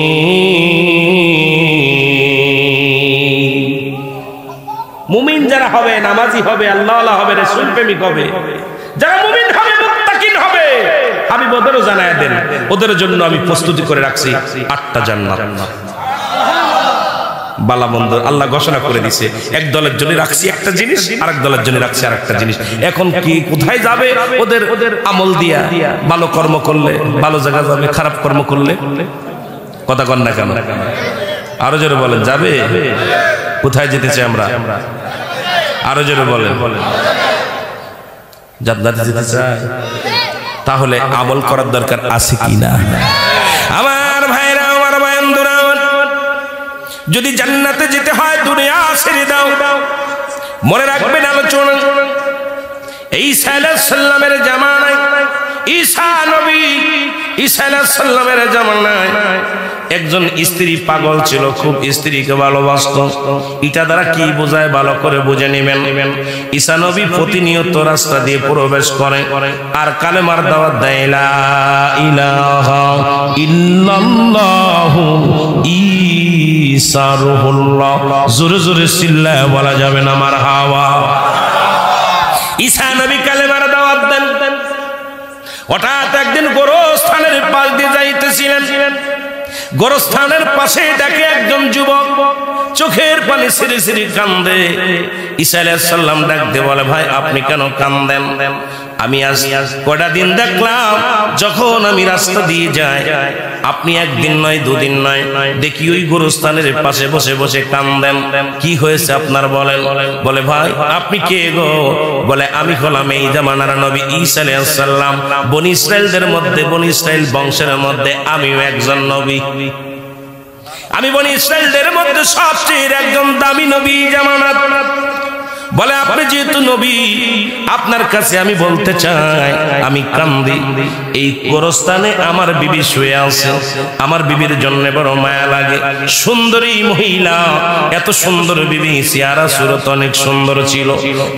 মুমিন যারা হবে নামাজি হবে আল্লাহওয়ালা হবে রাসূল প্রেমিক হবে যারা মুমিন হবে মুত্তাকিন হবে আমি ওদেরও জানায় দেন ওদের জন্য আমি প্রস্তুতি করে রাখছি 8টা জান্নাত বালা মন্দ আল্লাহ ঘোষণা করে দিয়েছে এক দলের জন্য রাখছি একটা জিনিস আরেক দলের জন্য রাখছি আরেকটা জিনিস এখন কি কোথায় যাবে ওদের আমল দিয়া ভালো কর্ম করলে ভালো জায়গা যাবে খারাপ কর্ম করলে কথা কন না কেন আরো জোরে বলেন যাবে কোথায় যেতে চাই আমরা আরো জোরে বলেন জান্নাতে যেতে চাই তাহলে আমল করার দরকার আছে কিনা আমার ভাইরা আমার বান্ধবরা যদি জান্নাতে যেতে হয় দুনিয়া ছেড়ে দাও মনে রাখবেন আলোচনা ঈসা আলাইহিস সালামের জামানায় ঈসা নবী ঈসা আলাইহিস সালামের জামানায় একজন স্ত্রী পাগল ছিল খুব স্ত্রীকে ভালোবাসত এটা দ্বারা কি বোঝায় ভালো করে বুঝে নেবেন ঈসা নবী প্রতিনিয়ত রাস্তা দিয়ে প্রবেশ করে আর কালেমার দাওয়াত দেয় লা ইলাহা ইল্লাল্লাহু ঈসা রুহুল্লাহ জোরে জোরে চিল্লায় বলা যাবে না মারহাবা ঈসা নবী কালেমার দাওয়াত দেন হঠাৎ একদিন গোরস্থানের পাশ দিয়ে যাইতেছিলেন গোরস্থানের পাশে দেখে একজন যুবক চোখের পানি ছিঁড়ে ছিঁড়ে কান্দে ঈসা আলাইহিস সালাম ডাকতে বলে ভাই আপনি কেন কান্দেন আমি আজ কয়টা দিন দেখলাম যখন আমি রাস্তা দিয়ে যাই আপনি একদিন নয় দুদিন নয় দেখি ওই গোরস্থানের পাশে বসে বসে কান্দেন কি হয়েছে আপনার বলেন বলে ভাই আপনি কে গো বলে আমি হলাম এই জামানার নবী ঈসা আলাইহিস সালাম বনি ইসরাইলদের মধ্যে বনি ইসরাইল বংশের মধ্যে আমিও একজন নবী আমি বনি ইসরাইলদের মধ্যে সবচেয়ে একজন দামি নবী জামানাত বলে আপনি যেহেতু নবী আপনার কাছে আমি বলতে চাই আমি কান্দি এই গোরস্থানে আমার বিবি শুয়ে আছে আমার বিবির জন্য বড় মায়া লাগে সুন্দরী মহিলা এত সুন্দর বিবি চেহারা সুরত অনেক সুন্দর ছিল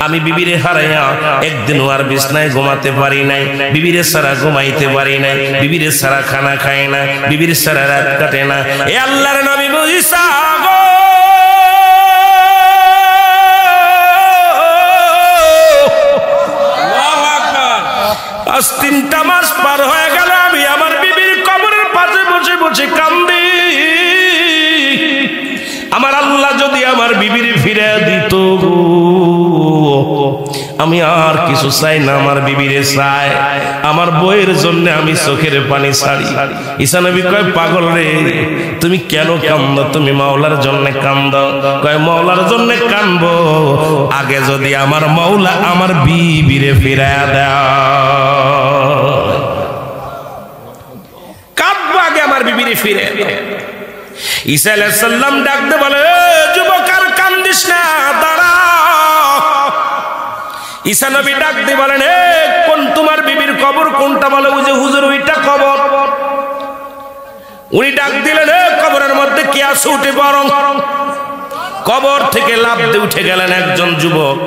আমি বিবিরে হারাইয়া একদিনও আর বিছনায় ঘুমাতে পারি নাই বিবিরে ছাড়া ঘুমাইতে পারি নাই বিবিরে ছাড়া খানা খাই না বিবির ছাড়া রাত কাটে না এ আল্লাহর নবী ঈসা গো আজ 3টা মাস পার হয়ে গেল আমি আমার বিবির কবরের পাশে বসে বসে কান্দি আমার আল্লাহ যদি আমার বিবির ফিরে দিত আমি আর কিছু চাই না আমার বিবিরে চাই আমার বইয়ের জন্য আমি চোখের পানি ছাড়ি ঈসা নবী কয় পাগল রে তুমি কেন কান্দো তুমি মাওলার জন্য কান্দো কয় মাওলার জন্য কান্দবো আগে যদি আমার মাওলা আমার বিবিরে ফিরায়া দেয় কাঁদবো আগে আমার বিবিরে ফিরে ঈসা আলাইহিস সালাম ডাকতে বলে যুবক আর কান্দিস না দাঁড়া ঈসা নবী ডাক দিয়ে বলেন, এ কোন তোমার বিবির কবর কোনটা? বলে বুঝে হুজুর ওইটা কবর। উনি ডাক দিলেন, এ কবরের মধ্যে কি আছে উঠে বরং। কবর থেকে লাফ দিয়ে উঠে গেলেন একজন যুবক।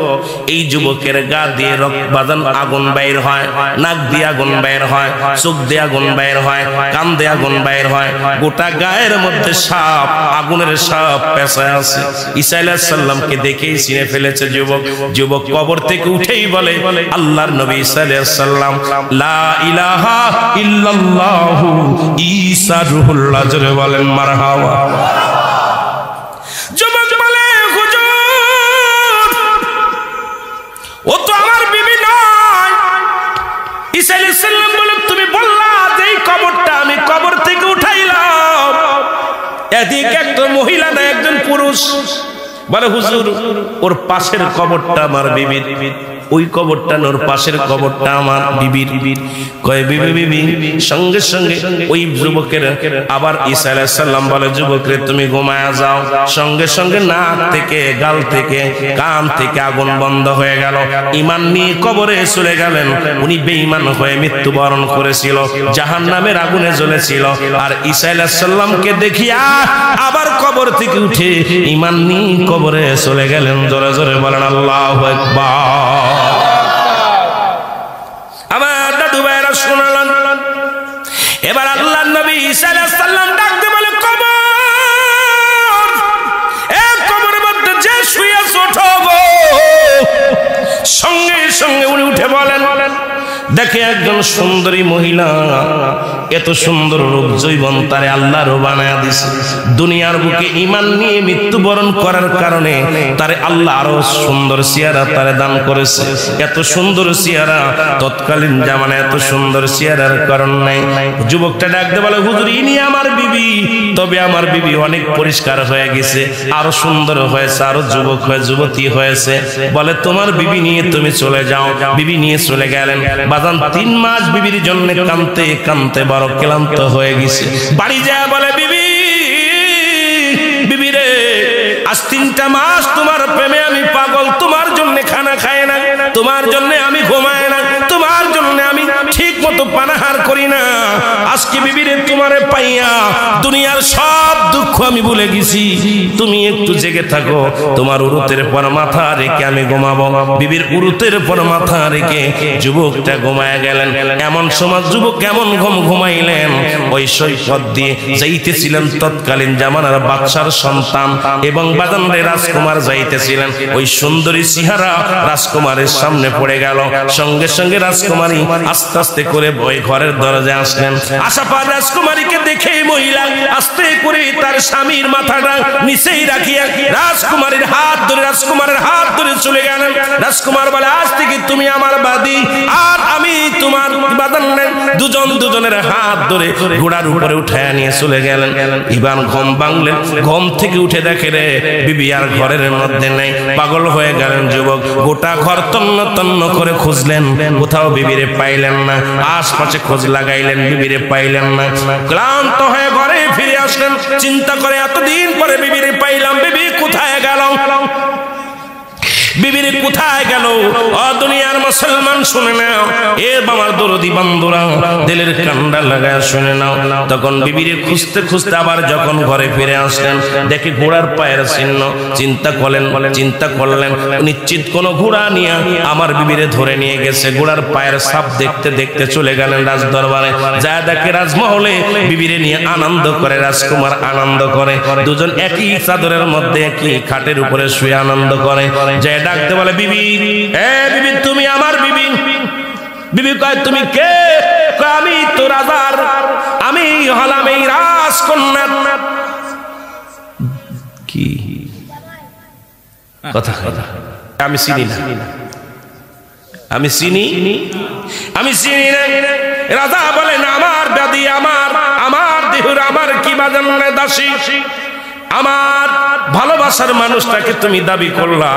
এই যুবকের গা দিয়ে বাদান আগুন বাইর হয়, নাক দিয়ে আগুন বাইর হয়, চোখ দিয়ে আগুন বাইর হয়, কান দিয়ে আগুন বাইর হয়, গোটা গায়ের মধ্যে সাপ, আগুনের সাপ পেঁচায় আছে। ঈসা আলাইহিস সালামকে দেখেই চিনে ফেলেছে যুবক। যুবক কবর থেকে উঠেই বলে, আল্লাহর নবী ঈসা আলাইহিস সালাম, লা ইলাহা ইল্লাল্লাহু ঈসা রূহুল্লাহ, জোরে বলেন মারহাবা। যুবক বলে, হুজুর ও তো আমার বিবি নয়। ঈসা আলাইহিস সালাম বলে, তুমি বললা যে এই কবরটা আমি কবর থেকে উঠাইলাম, এদিকে একটা মহিলা না একজন পুরুষ। বলে হুজুর ওর পাশের কবরটা আমার বিবির, ওই কবরটা ওর পাশের কবরটা আমার বিবির। কয় বিবি বিবি? সঙ্গে সঙ্গে ওই যুবকের আবার ঈসা আলাইহিস সালাম বলে, যুবকরে তুমি ঘুমায়া যাও। সঙ্গে সঙ্গে নাক থেকে, গাল থেকে, কান থেকে আগুন বন্ধ হয়ে গেল। ঈমান নিয়ে কবরে চলে গেলেন। উনি বেঈমান হয়ে মৃত্যুবরণ করেছিল, জাহান্নামের আগুনে জ্বলেছিল। আর ঈসা আলাইহিস সালামকে দেখিয়া আবার কবর থেকে উঠে ঈমান নিয়ে কবরে চলে গেলেন। জোরে জোরে বলেন আল্লাহু আকবার। আমার দাদু ভাইরা শুনলেন। এবার আল্লাহর নবী ঈসা আলাইহিস সালাম ডাকতে বলে, কবর, এ কবরের মধ্যে যে শুয়ে আছে ওঠো গো। সঙ্গে সঙ্গে উনি উঠে বলেন, দেখে একজন সুন্দরী মহিলা, এত সুন্দর রূপ যৌবন তারে আল্লাহর বানায়া দিছে। দুনিয়ার বুকে ঈমান নিয়ে মৃত্যুবরণ করার কারণে তারে আল্লাহ আরো সুন্দর চেহারা তারে দান করেছে। এত সুন্দর চেহারা তৎকালীন জামানায় এত সুন্দর চেহারার কারণ নাই। যুবকটা ডাকতে বলে, হুজুর ইনি আমার বিবি, তবে আমার বিবি অনেক পরিষ্কার হয়ে গেছে, আরো সুন্দর হয়েছে, আরো যুবক হয়ে যুবতী হয়েছে। বলে তোমার বিবি নিয়ে তুমি চলে যাও। বিবি নিয়ে চলে গেলেন। বাজান 3 মাস বিবির জন্য কাঁদতে কাঁদতে বড় ক্লান্ত হয়ে গেছে। বাড়ি যায় বলে, বিবি বিবি রে, আজ 3টা মাস তোমার প্রেমে আমি পাগল, তোমার জন্য খানা খায় না, তোমার জন্য আমি ঘুমায় না, তোমার জন্য আমি ঠিক মতো পানাহার করি না। আজকে বিবিরে তোমারে পাইয়া দুনিয়ার সব দুঃখ আমি ভুলে গেছি। তুমি একটু জেগে থাকো, তোমার উরুতের পর মাথা রেখে আমি ঘুমাবো। বিবির উরুতের পর মাথা রেখে যুবকটা ঘুমায় গেলেন। এমন সময় যুবক কেমন ঘুমাইলেন, ওই সৈকত দিয়ে যাইতেছিলেন তৎকালীন জামানার বাদশার সন্তান এবং বাজানরে রাজকুমার যাইতেছিলেন। ওই সুন্দরী চেহারা রাজকুমারের সামনে পড়ে গেল। সঙ্গে সঙ্গে রাজকুমারী আস্তে আস্তে করে ওই ঘরের দরজায় আসলেন। আশা পা রাজকুমারীকে দেখে মহিলা আস্তে করে তার স্বামীর মাথাটা নিচেই রাখিয়া রাজকুমারীর হাত ধরে, রাজকুমারের হাত ধরে চলে গেলেন। রাজকুমার বলে, আজ থেকে তুমি আমার বাদী আর আমি তোমার বাদন। দুজন দুজনের হাত ধরে ঘোড়ার উপরে উঠায় নিয়ে চলে গেলেন। ইবান ঘুম ভাঙলেন। ঘুম থেকে উঠে দেখে রে বিবি আর ঘরের মধ্যে নেই। পাগল হয়ে গেলেন যুবক। গোটা ঘর তন্ন তন্ন করে খুঁজলেন, কোথাও বিবিরে পাইলেন না। আশপাশে খোঁজ লাগাইলেন, বিবিরে পাইলেন না। ক্লান্ত হয়ে ঘরে ফিরে আসলেন। চিন্তা করে এতদিন পরে বিবিরে পাইলাম, বিবি কোথায় গেল, বিবিরে কোথায় গেল? ও দুনিয়ার মুসলমান শুনে নাও, এ আমার দরদি বন্ধুরা দিলের কান্ডা লাগায় শুনে নাও। তখন বিবিরে খুঁজতে খুঁজতে আবার যখন ঘরে ফিরে আসলেন, দেখে ঘোড়ার পায়ের চিহ্ন। চিন্তা করলেন নিশ্চিত কোন ঘোড়া নিয়ে আমার বিবিরে ধরে নিয়ে গেছে। ঘোড়ার পায়ের ছাপ দেখতে দেখতে চলে গেলেন রাজ দরবারে। যা দেখে রাজমহলে বিবিরে নিয়ে আনন্দ করে, রাজকুমার আনন্দ করে। দুজন একই চাদরের মধ্যে একই খাটের উপরে শুয়ে আনন্দ করে। যে ডাকতে বলে, বিবি, এ বিবি তুমি আমার বিবি। বিবি কয়, তুমি কে? আমি তো রাজার, আমি হলাম এই রাজকন্যা। কি কথা? আমি চিনি না, আমি চিনি না। রাজা বলেন, আমার দাদি, আমার দেহুর, আমার কি বাজান দাসী। আমার ভালোবাসার মানুষটাকে তুমি দাবি করলা,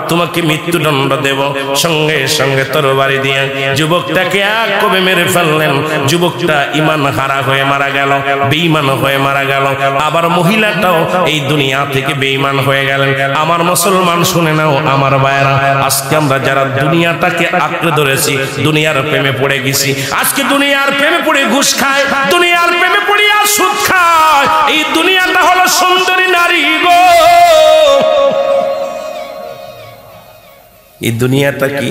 তোমাকে মৃত্যুদণ্ড দেব। সঙ্গে সঙ্গে তরবারি দিয়ে যুবকটাকে এক কোবে মেরে ফেললেন। যুবকটা ঈমান হারা হয়ে মারা গেল, বেঈমান হয়ে মারা গেল। আবার মহিলাটাও এই দুনিয়া থেকে বেঈমান হয়ে গেলেন। আমার মুসলমান শুনে নাও আমার ভাইরা, আজকে আমরা যারা দুনিয়াটাকে আঁকড়ে ধরেছি, দুনিয়ার প্রেমে পড়ে গেছি, আজকে দুনিয়ার প্রেমে পড়ে ঘুষ খায়, দুনিয়ার প্রেমে পড়ে আর সুদ খায়। এই দুনিয়াটা হলো সুন্দরী নারী গো। এই দুনিয়াটা কি?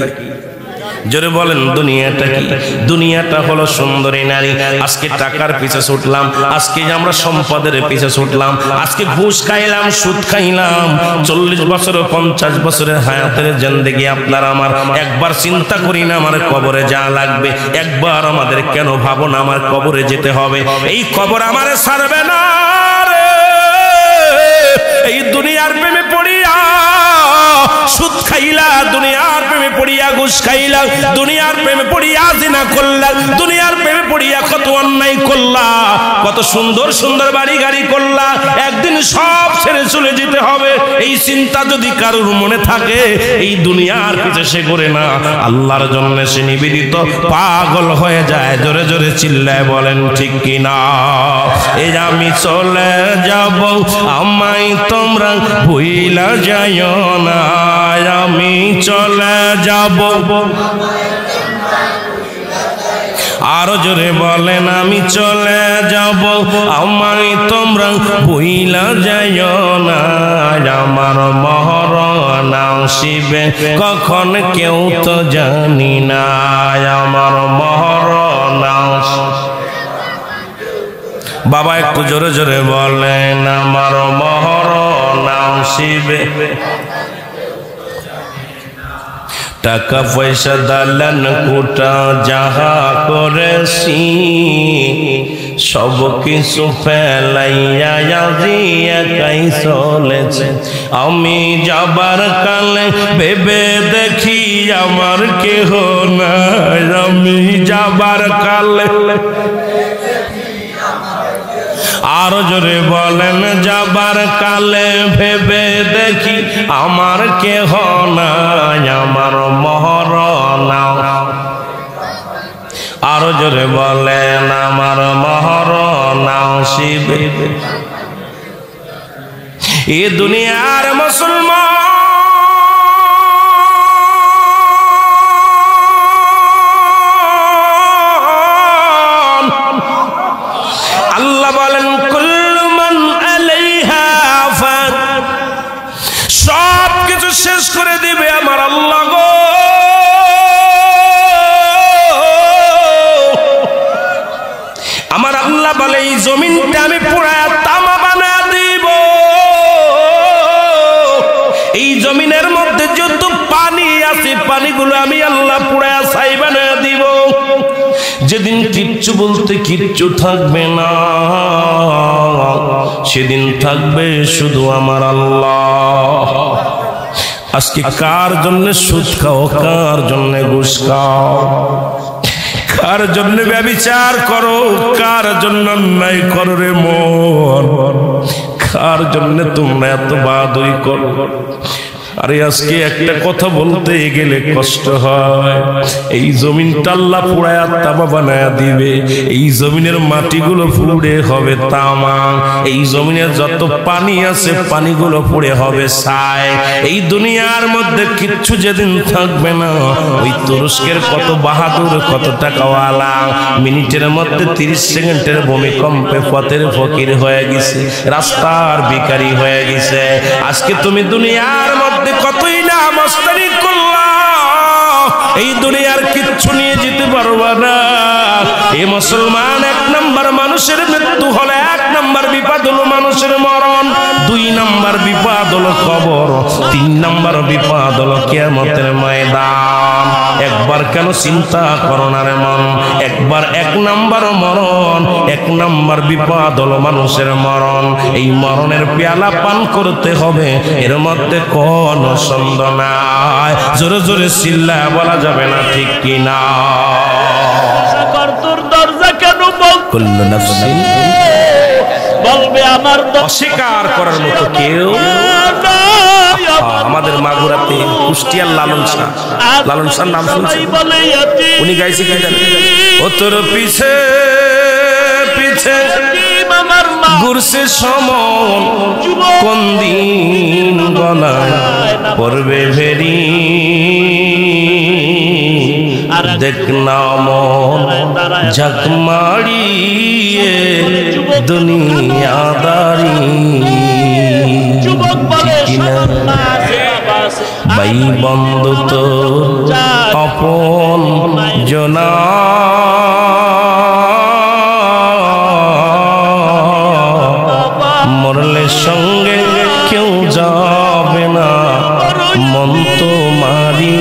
জোরে বলেন, দুনিয়াটা কি? দুনিয়াটা হলো সুন্দরী নারী। আজকে টাকার পিছে ছুটলাম, আজকে আমরা সম্পদের পিছে ছুটলাম, আজকে ঘুষ খাইলাম, সুদ খাইলাম। 40 বছর 50 বছরের হায়াতের জিন্দেগি আপনার আমার একবার চিন্তা করি না আমার কবরে যা লাগবে? একবার আমাদের কেন ভাবো না আমার কবরে যেতে হবে? এই কবর আমারে ছাড়বে না রে। এই দুনিয়ার প্রেমে পড়িয়া সুদ খাইলা, দুনিয়ার প্রেমে পড়িয়া ঘুষ খাইলা, দুনিয়ার প্রেমে পড়িয়া জিনা করলা, দুনিয়ার প্রেমে পড়িয়া কত অন্যায় করলা, কত সুন্দর সুন্দর বাড়ি গাড়ি করলা। একদিন সব ছেড়ে চলে যেতে হবে, এই চিন্তা যদি কারোর মনে থাকে, এই দুনিয়ার পিছে সে করে না, আল্লাহর জন্য সে নিবেদিত পাগল হয়ে যায়। জোরে জোরে চিল্লায় বলেন ঠিক কিনা? এই আমি চলে যাব, আমায় তোমরা ভুইলা যাইও না। আমি চলে যাব, আরো জোরে বলেন, আমি চলে যাব, আমায় তোমরা ভুইলা যাইও না। আমার মরণ আসিবে কখন কেউ তো জানি না, আমার মরণ আসিবে। বাবা একটু জোরে জোরে বলেন, আমার মরণ আসিবে। টাকা পয়সা দালান কোটা যাহা করেছি, সব কিছু ফেলাইয়া আজি একাই চলেছে। আমি যাবার কালে ভেবে দেখি আমার কেহ নাই, আমি যাবার কালে। আরো জোরে বলেন, যাবার কালে ভেবে দেখি আমার কেহ নাই, আমার মরণ। আরো জোরে বলেন, আমার মরণ আসিবে। এ দুনিয়ার মুসলমান আল্লাহ বলেন, কুল্লু মান আলাইহা ফান, সব কিছু শেষ করে দিবে আমার আল্লাহ গো। আমার আল্লাহ বলে, এই জমিনটা আমি পুরায়া তামা বানা দিব। এই জমিনের মধ্যে যত পানি আছে, পানিগুলো আমি আল্লাহ পুরায়া ছাই বানা দিব। যেদিন কিচ্ছু বলতে কিচ্ছু থাকবে না, সেদিন থাকবে শুধু আমার আল্লাহ। আজকে কার জন্য সুদ খাও, কার জন্য ঘুষ খাও, কার জন্য ব্যভিচার করো, কার জন্য অন্যায় করো রে মন, কার জন্য তোমরা এত বাহাদুরি করো? আরে আজকে একটা কথা বলতে গেলে কষ্ট হয়। এই জমিনটা আল্লাহ পুরায়া তামা বানায়া দিবে। এই জমিনের মাটিগুলো পুড়ে হবে তামা, এই জমিনের যত পানি আছে পানিগুলো পুড়ে হবে ছাই। এই দুনিয়ার মধ্যে কিচ্ছু যেদিন থাকবে না, ওই তুরস্কের কত বাহাদুর, কত টাকাওয়ালা মিনিটের মধ্যে 30 সেকেন্ডের ভূমিকম্পে পথের ফকির হয়ে গেছে, রাস্তার ভিখারি হয়ে গেছে। আজকে তুমি দুনিয়ার মধ্যে কতই না মস্তানি করলা, এই দুনিয়ার কিচ্ছু নিয়ে যেতে পারবা না। এই মুসলমান, 1 নম্বর মানুষের মৃত্যু হলে 1 নম্বর বিপদ হলো মানুষের মরণ, 2 নম্বর বিপদ হলো কবর, 3 নম্বর বিপদ হলো কিয়ামতের ময়দান। একবার কেন চিন্তা করো না রে মন, একবার 1 নম্বর মরণ, 1 নম্বর বিপদ হলো মানুষের মরণ। এই মরণের পেয়ালা পান করতে হবে, এর মধ্যে কোনো সন্দেহ নাই। জোরে জোরে চিল্লায় বলা যাবে না ঠিক কিনা? দরজা কেন বল, কুল্লু নাফসিন বলবে আমার অস্বীকার করার মতো কেউ আমাদের মাগুরাতে কুষ্টিয়ার লালন শাহ নাম শুনছেন? উনি গাইছে কি জানেন? ও তোর পিছে পিছে ঘুরছে সমন কোন দিন গলায় পড়বে ভেরি দেখ না মন ঝাঁক মারিয়ে দুনিয়াদারি ভাই বন্ধু তো আপন জনা মরলে সঙ্গে কেউ যাবে না মন তো মারি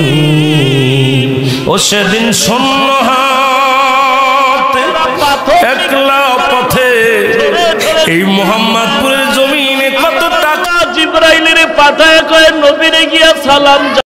ও সেদিন শূন্য হাতে একলা পথে এই মোহাম্মদপুরের জমিনে কত টাকা জিবরাইলের পাঠায় কয় নবীরে গিয়া সালাম